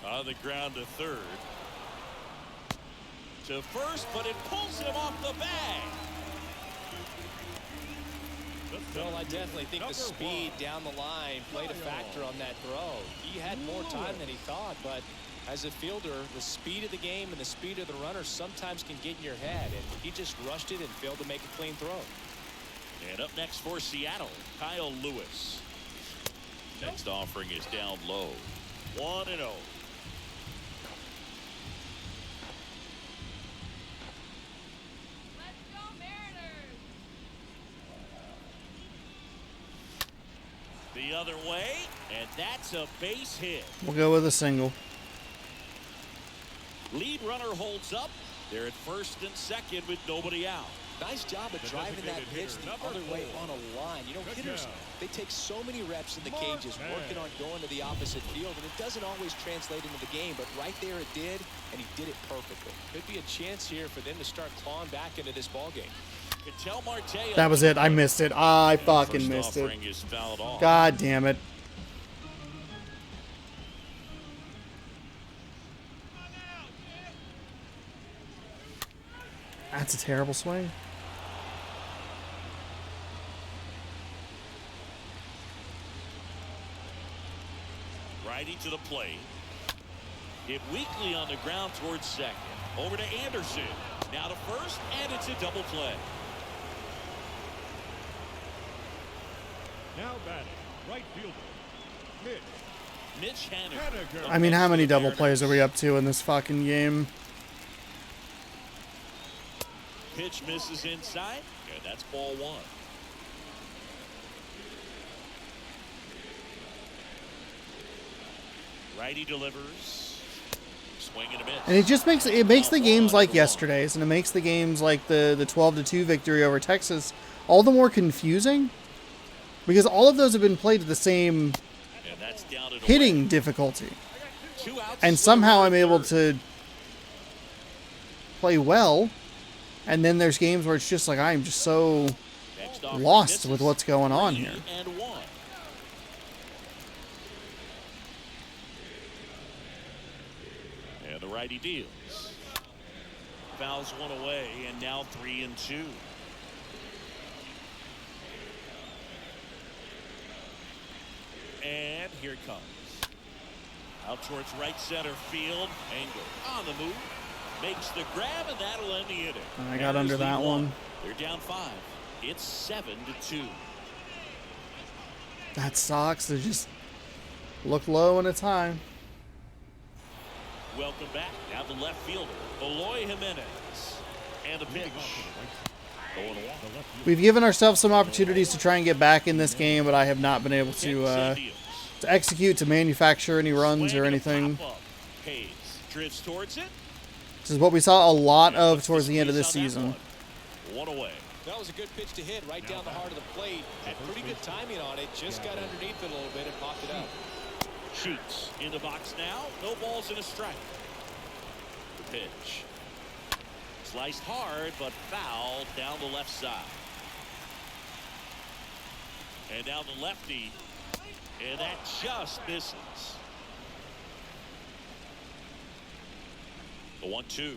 B: On the ground to third. To first, but it pulls him off the bag.
C: Well, I definitely think the speed down the line played a factor on that throw. He had more time than he thought, but as a fielder, the speed of the game and the speed of the runner sometimes can get in your head, and he just rushed it and failed to make a clean throw.
B: And up next for Seattle, Kyle Lewis. Next offering is down low. 1-0. The other way, and that's a base hit.
A: We'll go with a single.
B: Lead runner holds up. They're at first and second with nobody out.
C: Nice job of driving that pitch the other way on a line. You know, hitters, they take so many reps in the cages working on going to the opposite field, and it doesn't always translate into the game, but right there it did, and he did it perfectly. Could be a chance here for them to start clawing back into this ballgame.
A: That was it. I missed it. I fucking missed it. God damn it. That's a terrible swing.
B: Righty to the plate. Hit weakly on the ground towards second. Over to Anderson. Now to first, and it's a double play.
D: Now batting, right fielder,
B: Mitch Haniger.
A: I mean, how many double plays are we up to in this fucking game?
B: Pitch misses inside, and that's ball 1. Righty delivers. Swing and a miss.
A: And it just makes the games like yesterday's, and it makes the games like the 12-2 victory over Texas all the more confusing, because all of those have been played at the same hitting difficulty, and somehow I'm able to play well And then there's games where it's just like I'm just so
B: Next offering
A: lost
B: misses.
A: with what's going on
B: 3
A: here.
B: and 1. And the righty deals. Fouls one away, and now 3 and 2. And here it comes. Out towards right center field. Engel on the move. Makes the grab, and that'll end the inning.
A: I got under that one.
B: They're down 5. It's 7-2.
A: That Sox, they just look low and it's high.
B: Welcome back. Now the left fielder, Eloy Jimenez. And the pitch. Going on.
A: We've given ourselves some opportunities to try and get back in this game, but I have not been able to execute, to manufacture any runs or anything.
B: Hayes drifts towards it.
A: This is what we saw a lot of towards the end of this season.
B: One away.
C: That was a good pitch to hit right down the heart of the plate. Had pretty good timing on it. Just got underneath it a little bit and popped it out.
B: Sheets in the box now. No balls and a strike. The pitch. Sliced hard, but foul down the left side. And now the lefty. And that just misses. The 1-2.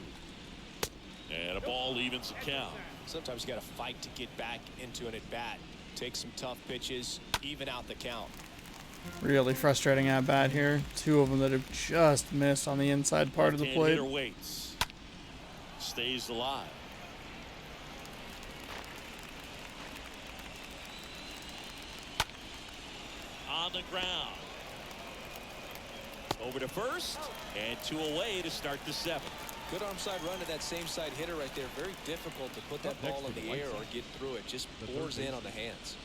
B: And a ball evens the count.
C: Sometimes you got to fight to get back into an at-bat. Take some tough pitches, even out the count.
A: Really frustrating at bat here. 2 of them that have just missed on the inside part of the plate.
B: Hitter waits. Stays alive. On the ground. Over to first, and 2 away to start the 7th.
C: Good arm side run to that same side hitter right there. Very difficult to put that ball in the air or get through it. Just pours in on the hands.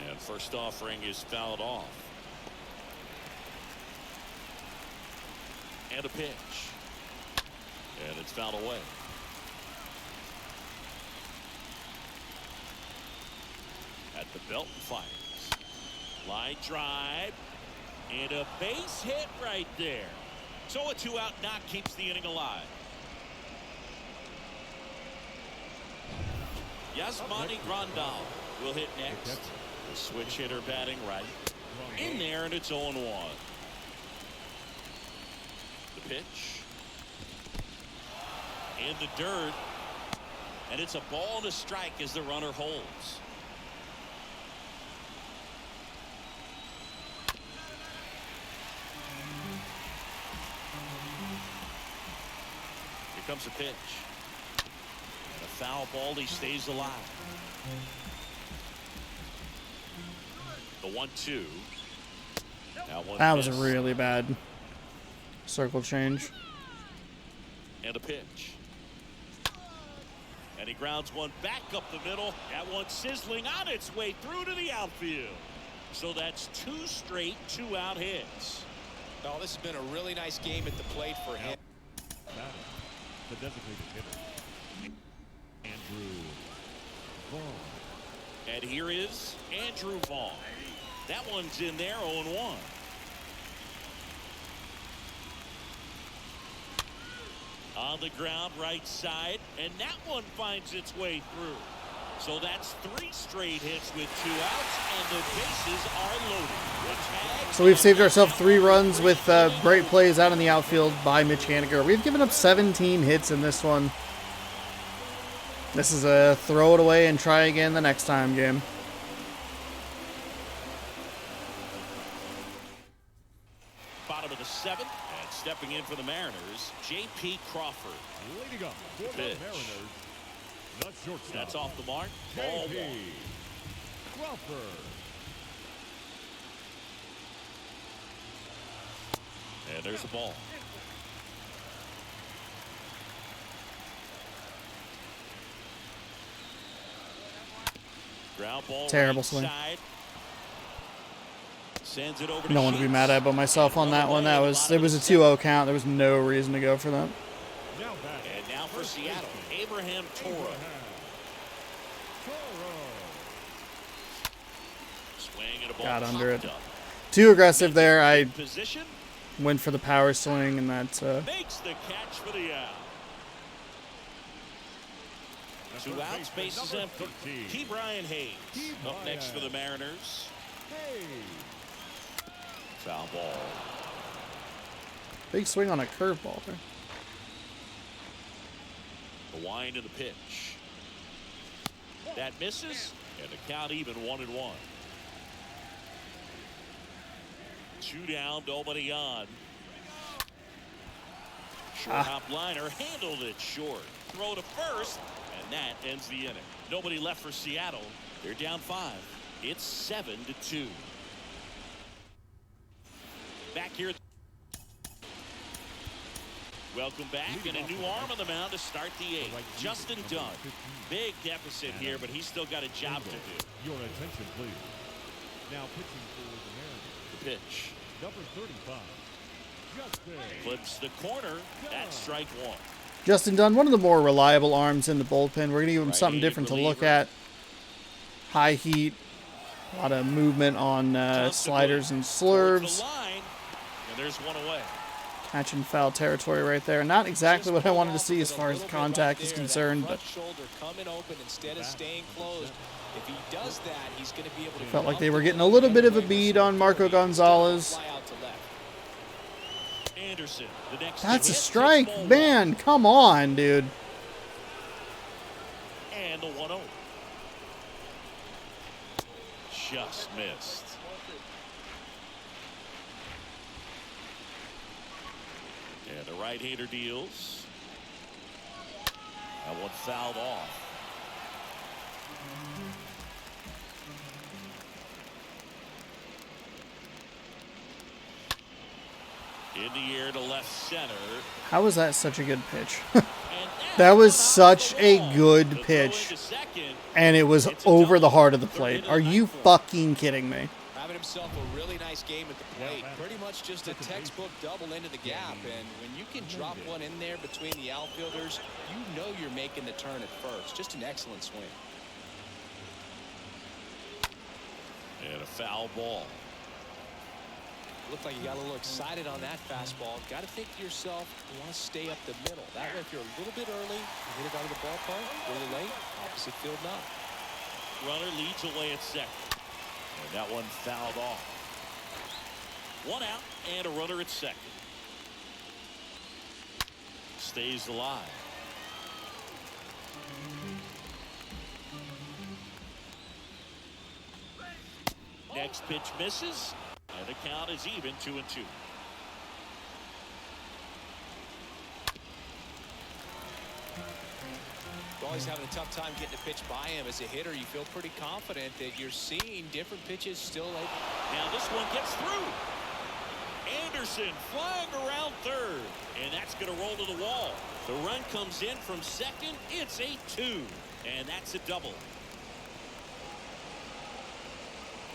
B: And first offering is fouled off. And a pitch. And it's fouled away. At the belt and fires. Line drive. And a base hit right there. So a 2-out knock keeps the inning alive. Yasmani Grandal will hit next. The switch hitter batting right. In there, and it's 0-1. The pitch. In the dirt. And it's a ball and a strike as the runner holds. Here comes a pitch. And a foul ball. He stays alive. The 1-2.
A: That was a really bad circle change.
B: And a pitch. And he grounds one back up the middle. That one sizzling on its way through to the outfield. So that's 2 straight 2-out hits.
C: Oh, this has been a really nice game at the plate for him.
D: The designated hitter, Andrew Vaughn.
B: And here is Andrew Vaughn. That one's in there, 0-1. On the ground, right side, and that one finds its way through. So that's 3 straight hits with 2 outs, and the bases are loaded.
A: So we've saved ourselves 3 runs with great plays out in the outfield by Mitch Haniger. We've given up 17 hits in this one. This is a throw it away and try again the next time game.
B: Bottom of the 7th, and stepping in for the Mariners, J.P. Crawford.
D: Leading up for the
B: Pitch.
D: Mariners, the shortstop.
B: That's off the mark. Ball 1.
D: Crawford.
B: And there's the ball. Ground ball.
A: Terrible
B: right
A: swing.
B: Side. Sends it over to
A: No one to be
B: Sheets.
A: mad at but myself on that one. It was a 2-0 count. There was no reason to go for that.
D: Now back.
B: And now for Seattle, Abraham Toro. Swing and a ball
A: Got under
B: popped
A: it.
B: up.
A: Too aggressive there. I
B: Position
A: went for the power swing, and that
B: makes the catch for the out. Two outs, base is empty. Key Brian Hayes up next for the Mariners. Foul ball.
A: Big swing on a curveball there.
B: The wind of the pitch. That misses, and the count even 1-1. Two down, nobody on. Short hop liner handled it short. Throw to first, and that ends the inning. Nobody left for Seattle. They're down 5. It's 7-2. Back here. Welcome back, and a new arm on the mound to start the 8th. Justin Dunn. Big deficit here, but he's still got a job to do.
D: Your attention, please. Now pitching for the Mariners.
B: The pitch.
D: Number 35. Justin.
B: Flips the corner. That's strike 1.
A: Justin Dunn, one of the more reliable arms in the bullpen. We're going to give him something different to look at. High heat. A lot of movement on sliders and slurves.
B: And there's one away.
A: Catching foul territory right there. Not exactly what I wanted to see as far as contact is concerned, but felt like they were getting a little bit of a bead on Marco Gonzalez.
B: Anderson, the next
A: That's a strike. Man, come on, dude.
B: And the 1-0. Just missed. And the right-hander deals. That one fouled off. In the air to left center.
A: How was that such a good pitch? That was such a good pitch. And it was over the heart of the plate. Are you fucking kidding me?
C: Having himself a really nice game at the plate. Pretty much just a textbook double into the gap. And when you can drop one in there between the outfielders, you know you're making the turn at first. Just an excellent swing.
B: And a foul ball.
C: Looked like you got a little excited on that fastball. Got to think to yourself, you want to stay up the middle. That way, if you're a little bit early, you hit it out of the ballpark. A little late, opposite field not.
B: Runner leads away at second. And that one fouled off. One out and a runner at second. Stays alive. Next pitch misses. And the count is even 2-2.
C: You're always having a tough time getting a pitch by him. As a hitter, you feel pretty confident that you're seeing different pitches still.
B: Now this one gets through. Anderson flying around third. And that's going to roll to the wall. The run comes in from second. It's 8-2. And that's a double.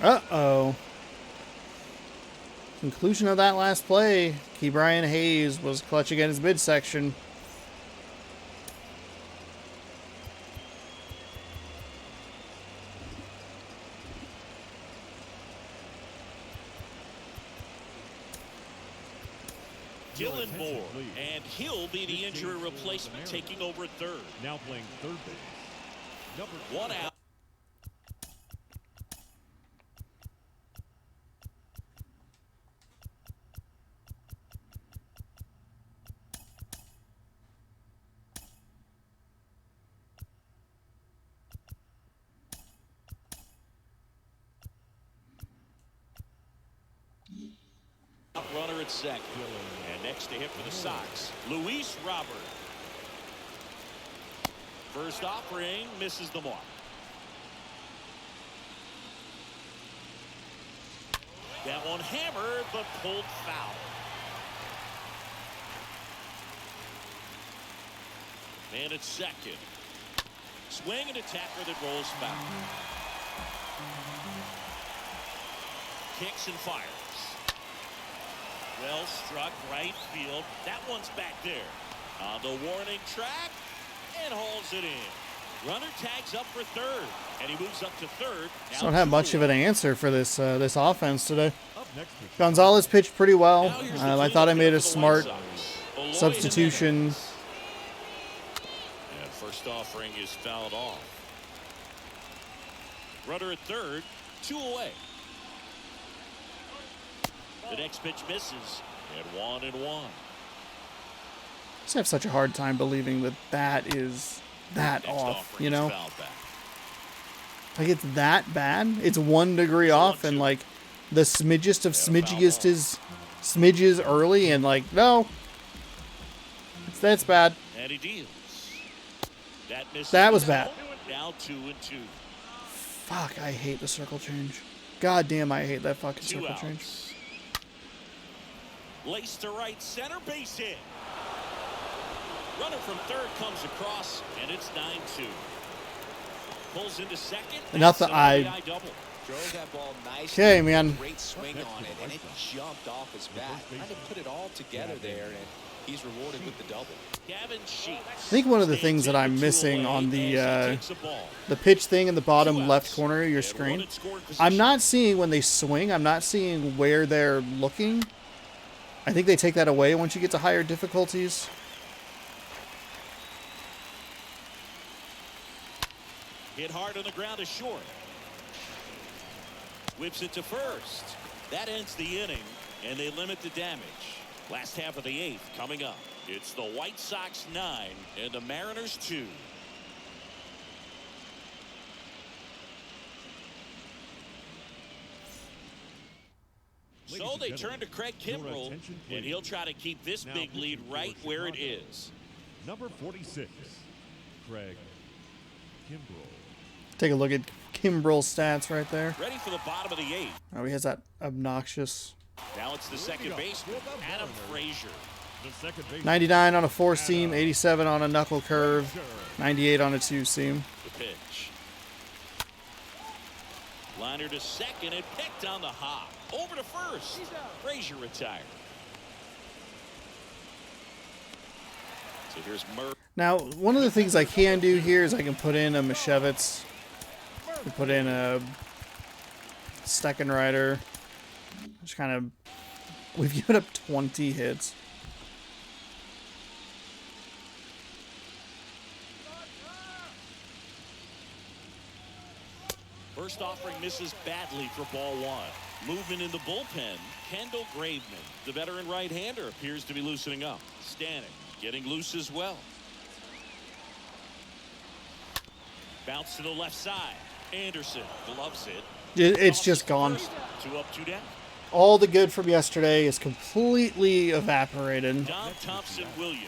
A: Uh-oh. Conclusion of that last play, Key Brian Hayes was clutching at his midsection.
B: Dylan Moore, and he'll be the injury replacement, taking over at third.
D: Now playing third base. Number
B: 1 out. Runner at second. And next to hit for the Sox, Luis Robert. First offering misses the mark. That one hammered but pulled foul. Man at second. Swing and attacker that rolls foul. Kicks and fires. Well struck right field. That one's back there on the warning track and hauls it in. Runner tags up for third, and he moves up to third.
A: Don't have much of an answer for this this offense today. Gonzalez pitched pretty well. I thought I made a smart substitution.
B: First offering is fouled off. Runner at third, 2 away. The next pitch misses at 1-1.
A: I just have such a hard time believing that that is that
B: Next
A: off,
B: offering
A: you
B: is
A: know?
B: fouled back.
A: Like, it's that bad? It's 1 degree off, and, like, the smidgest of smidgiest is smidges early, and, like, no. That's bad.
B: And he deals.
A: That was bad.
B: Now 2-2.
A: Fuck, I hate the circle change. God damn, I hate that fucking
B: 2
A: circle
B: outs.
A: change.
B: Laced to right center, base hit. Runner from third comes across, and it's 9-2. Pulls into second.
A: Nothing.
B: Double.
C: Drove that ball nicely.
A: Okay, man.
C: Great swing on it, and it jumped off his bat. Trying to put it all together there, and he's rewarded with the double.
B: Gavin Sheets.
A: I think one of the things that I'm missing on the pitch thing in the bottom left corner of your screen, I'm not seeing when they swing. I'm not seeing where they're looking. I think they take that away once you get to higher difficulties.
B: Hit hard on the ground is short. Whips it to first. That ends the inning, and they limit the damage. Last half of the 8th coming up. It's the White Sox 9 and the Mariners 2. So they turn to Craig Kimbrell, and he'll try to keep this big lead right where it is.
D: Number 46, Craig Kimbrell.
A: Take a look at Kimbrell's stats right there.
B: Ready for the bottom of the 8th.
A: Oh, he has that obnoxious
B: Now it's the second baseman, Adam Frazier.
D: The second baseman.
A: 99 on a 4-seam, 87 on a knuckle curve, 98 on a 2-seam.
B: The pitch. Liner to second and picked on the hop. Over to first. Frazier retired. So here's Murphy.
A: Now, one of the things I can do here is I can put in a Mashevitz. I put in a Steckenrider. Just kind of, we've given up 20 hits.
B: First offering misses badly for ball 1. Movement in the bullpen. Kendall Graveman, the veteran right-hander, appears to be loosening up. Stanek getting loose as well. Bounce to the left side. Anderson gloves it.
A: It's just gone.
B: 2 up, 2 down.
A: All the good from yesterday is completely evaporated.
B: Don Thompson Williams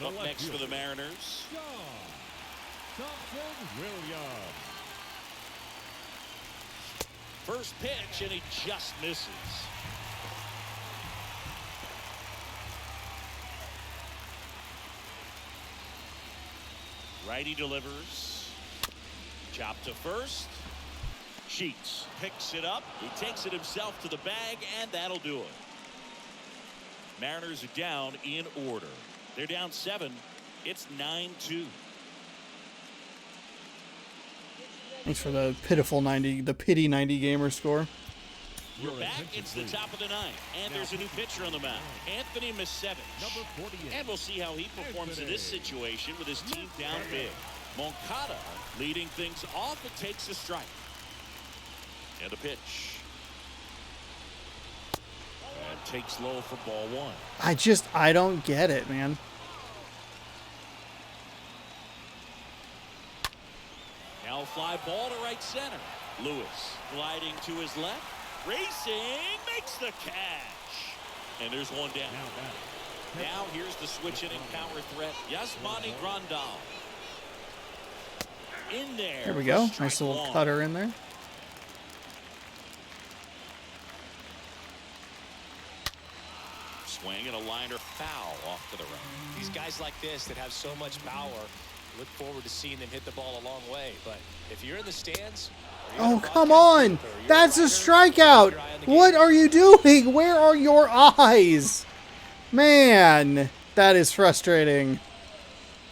B: up next for the Mariners.
D: Thompson Williams.
B: First pitch, and he just misses. Righty delivers. Chop to first. Sheets picks it up. He takes it himself to the bag, and that'll do it. Mariners are down in order. They're down 7. It's 9-2.
A: Thanks for the pitiful 90, the pity 90 gamer score.
B: We're back. It's the top of the 9th, and there's a new pitcher on the mound, Anthony Misevich.
D: Number 48.
B: And we'll see how he performs in this situation with his team down big. Moncada leading things off. It takes a strike. And a pitch. And takes low for ball 1.
A: I don't get it, man.
B: Now a fly ball to right center. Lewis gliding to his left. Racing makes the catch. And there's one down. Now here's the switch hitting power threat. Yasmani Grandal. In there.
A: There we go.
B: Strike
A: Nice little
B: one.
A: cutter in there.
B: Swing and a liner foul off to the right.
C: These guys like this that have so much power, look forward to seeing them hit the ball a long way. But if you're in the stands,
A: Oh, come on. That's a strikeout. What are you doing? Where are your eyes? Man, that is frustrating.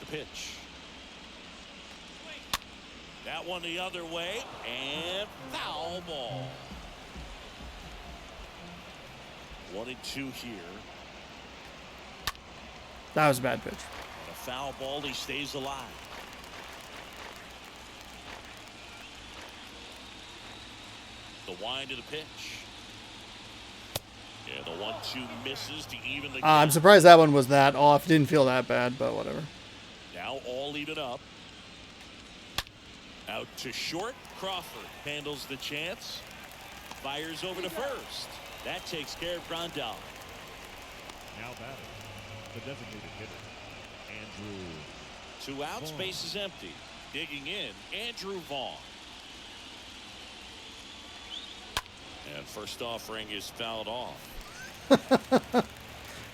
B: The pitch. That one the other way, and foul ball. 1-2 here.
A: That was a bad pitch.
B: And a foul ball, he stays alive. The wind of the pitch. Yeah, the 1-2 misses to even the
A: I'm
B: count.
A: surprised that one was that off. Didn't feel that bad, but whatever.
B: Now all even up. Out to short. Crawford handles the chance. Fires over to first. That takes care of Gonzalez.
D: Now batting, the designated hitter, Andrew.
B: 2 outs,
D: Vaughn.
B: base is empty. Digging in, Andrew Vaughn. And first offering is fouled off.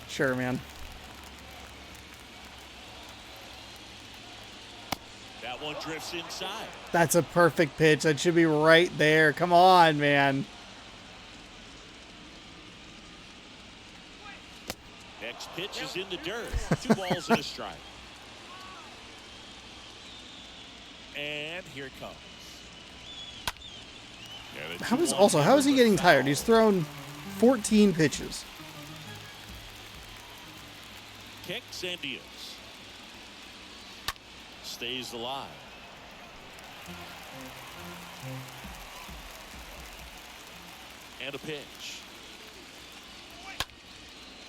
A: Sure, man.
B: That one drifts inside.
A: That's a perfect pitch. That should be right there. Come on, man.
B: Next pitch is in the dirt. 2 balls and a strike. And here it comes. Yeah, the
A: How is he getting tired? He's thrown 14 pitches.
B: Kicks and deals. Stays alive. And a pitch.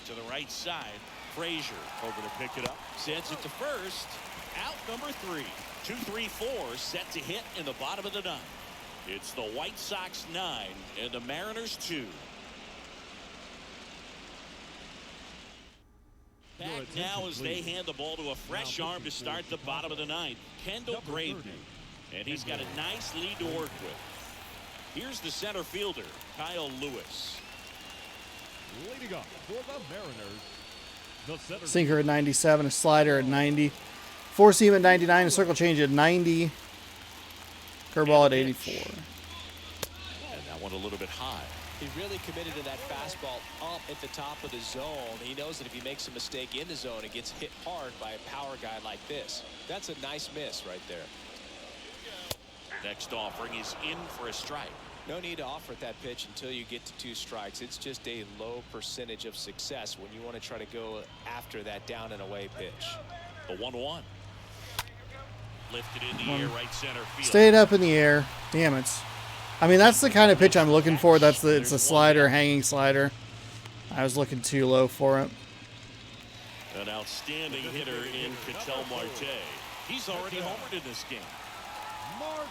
B: To the right side. Frazier over to pick it up. Sends it to first. Out number 3. 2-3-4 set to hit in the bottom of the 9th. It's the White Sox 9 and the Mariners 2. Back now as they hand the ball to a fresh arm to start the bottom of the 9th. Kendall Graveman. And he's got a nice lead to work with. Here's the center fielder, Kyle Lewis.
D: Leading up for the Mariners, the center
A: Sinker at 97, a slider at 90. Four seam at 99, a circle change at 90. Curveball at 84.
B: And that one a little bit high.
C: He really committed to that fastball up at the top of the zone. He knows that if he makes a mistake in the zone, it gets hit hard by a power guy like this. That's a nice miss right there.
B: Next offering is in for a strike.
C: No need to offer at that pitch until you get to 2 strikes. It's just a low percentage of success when you want to try to go after that down and away pitch.
B: The 1-1. Lifted in the air, right center field.
A: Stayed up in the air. Damn it. I mean, that's the kind of pitch I'm looking for. It's a slider, hanging slider. I was looking too low for it.
B: An outstanding hitter in Ketel Marte. He's already homered in this game.
D: Marte.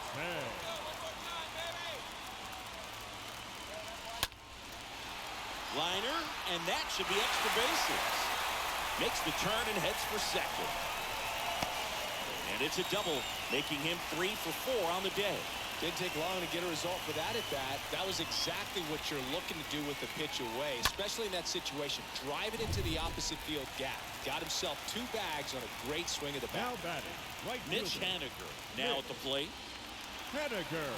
B: Liner, and that should be extra bases. Makes the turn and heads for second. And it's a double, making him 3 for 4 on the day.
C: Didn't take long to get a result for that at bat. That was exactly what you're looking to do with the pitch away, especially in that situation. Drive it into the opposite field gap. Got himself 2 bags on a great swing of the bat.
D: Now batting, right
B: Mitch
D: fielder,
B: Haniger now at the plate.
D: Haniger.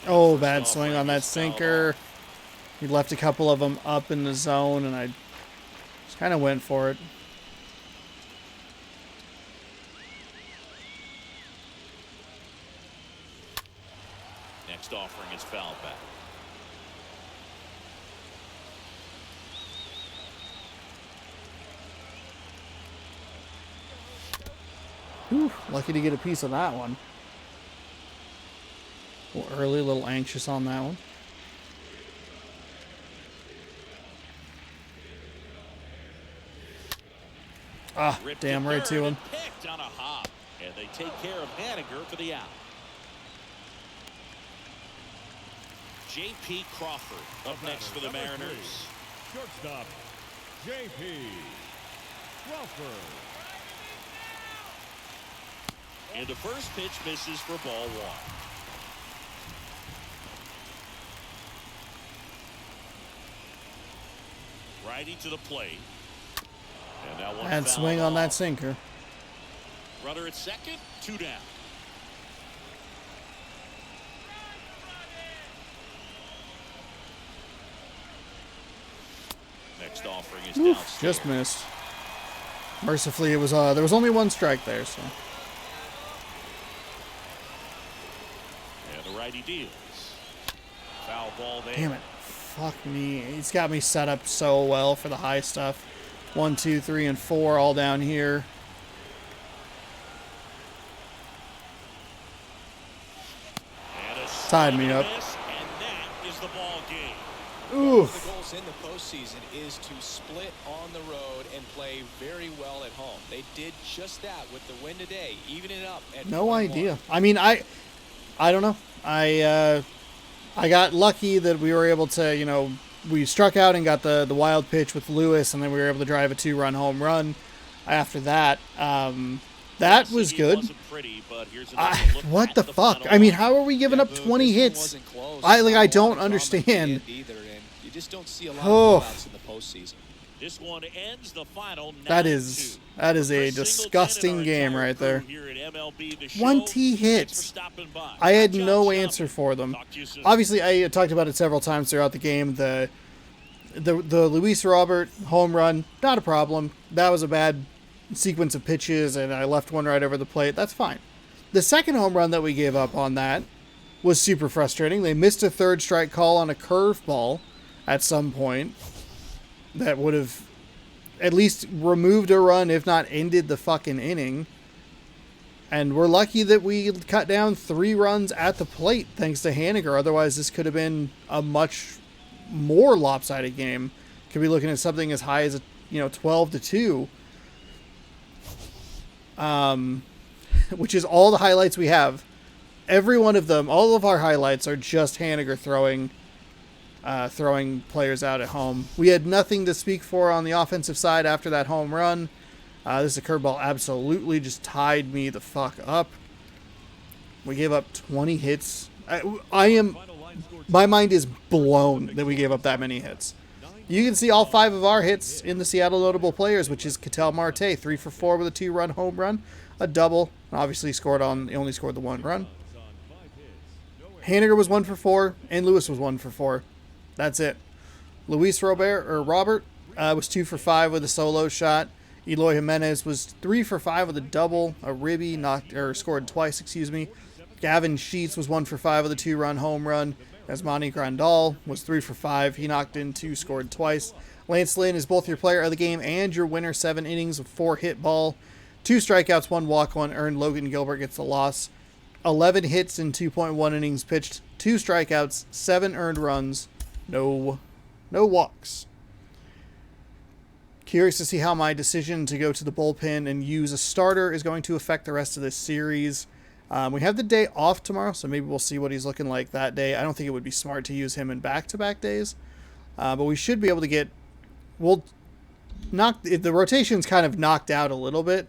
A: Oh, bad swing on that sinker. He left a couple of them up in the zone, and I just kind of went for it.
B: Next offering is fouled back.
A: Whew, lucky to get a piece of that one. A little early, a little anxious on that one. Ah,
B: Ripped
A: damn
B: to
A: right
B: third
A: to him.
B: and picked on a hop. And they take care of Haniger for the out. J.P. Crawford up next for the Mariners.
D: Shortstop, J.P. Crawford.
B: And the first pitch misses for ball 1. Righty to the plate. And that one
A: Bad swing on that sinker.
B: Runner at second, 2 down. Next offering is downstairs.
A: Just missed. Mercifully, it was there was only 1 strike there, so.
B: And the righty deals. Foul ball there.
A: Damn it. Fuck me. He's got me set up so well for the high stuff. 1, 2, 3, and 4 all down here.
B: And a
A: Tied me
B: swing and
A: up.
B: a miss, and
C: One of the goals in the postseason is to split on the road and play very well at home. They did just that with the win today, evening it up at
A: No
C: 21.
A: idea. I mean, I don't know. I got lucky that we were able to, we struck out and got the wild pitch with Lewis, and then we were able to drive a 2-run home run after that. That was good.
B: Pretty, but
A: what the fuck? I mean, how are we giving up 20 hits? I don't understand.
C: Either, and you just don't see a lot of blowouts in the postseason.
B: This one ends the final 9-2.
A: That is a disgusting game right there. 20 hits. I had no answer for them. Obviously, I talked about it several times throughout the game. The Luis Robert home run, not a problem. That was a bad sequence of pitches, and I left one right over the plate. That's fine. The second home run that we gave up on that was super frustrating. They missed a third strike call on a curveball at some point that would have at least removed a run, if not ended the fucking inning. And we're lucky that we cut down 3 runs at the plate thanks to Haniger. Otherwise, this could have been a much more lopsided game. Could be looking at something as high as 12-2. Which is all the highlights we have. Every one of them, all of our highlights are just Haniger throwing players out at home. We had nothing to speak for on the offensive side after that home run. This is a curveball absolutely just tied me the fuck up. We gave up 20 hits. My mind is blown that we gave up that many hits. You can see all 5 of our hits in the Seattle notable players, which is Ketel Marte, 3 for 4 with a 2-run home run, a double. Obviously he only scored the 1 run. Haniger was 1 for 4, and Lewis was 1 for 4. That's it. Luis Robert was 2 for 5 with a solo shot. Eloy Jimenez was 3 for 5 with a double. A ribby scored twice. Gavin Sheets was 1 for 5 with a 2-run home run. Asmani Grandal was 3 for 5. He knocked in 2, scored twice. Lance Lynn is both your player of the game and your winner. 7 innings of 4 hit ball. 2 strikeouts, 1 walk, 1 earned. Logan Gilbert gets the loss. 11 hits in 2.1 innings pitched. 2 strikeouts, 7 earned runs. No walks. Curious to see how my decision to go to the bullpen and use a starter is going to affect the rest of this series. We have the day off tomorrow, so maybe we'll see what he's looking like that day. I don't think it would be smart to use him in back-to-back days, but we should be able to get. If the rotation's kind of knocked out a little bit.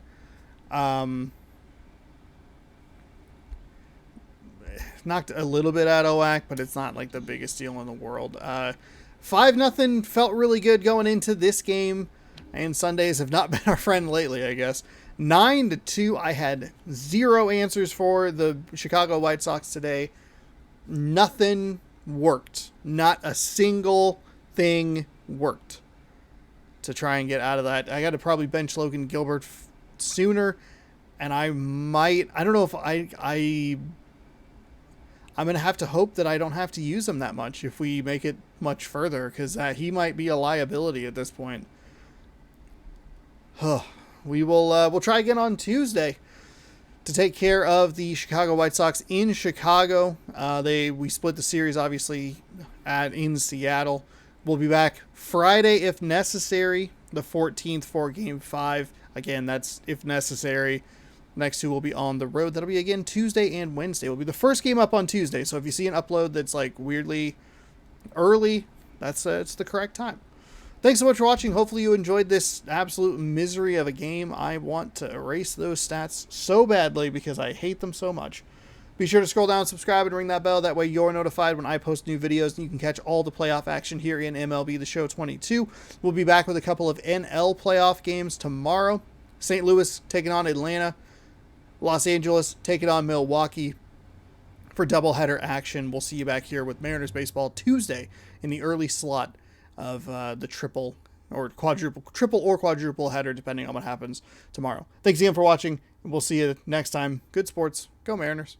A: Knocked a little bit out of whack, but it's not like the biggest deal in the world. 5-0 felt really good going into this game, and Sundays have not been our friend lately, I guess. 9-2, I had 0 answers for the Chicago White Sox today. Nothing worked. Not a single thing worked to try and get out of that. I got to probably bench Logan Gilbert sooner, and I don't know if I'm going to have to hope that I don't have to use him that much if we make it much further, because he might be a liability at this point. We'll try again on Tuesday to take care of the Chicago White Sox in Chicago. We split the series, obviously, in Seattle. We'll be back Friday if necessary, the 14th for Game 5. Again, that's if necessary. Next 2 will be on the road. That'll be, again, Tuesday and Wednesday. It'll be the first game up on Tuesday. So if you see an upload that's, weirdly early, it's the correct time. Thanks so much for watching. Hopefully you enjoyed this absolute misery of a game. I want to erase those stats so badly because I hate them so much. Be sure to scroll down, subscribe, and ring that bell. That way you're notified when I post new videos, and you can catch all the playoff action here in MLB The Show 22. We'll be back with a couple of NL playoff games tomorrow. St. Louis taking on Atlanta. Los Angeles taking on Milwaukee for doubleheader action. We'll see you back here with Mariners baseball Tuesday in the early slot of the triple or quadruple header, depending on what happens tomorrow. Thanks again for watching, and we'll see you next time. Good sports. Go Mariners.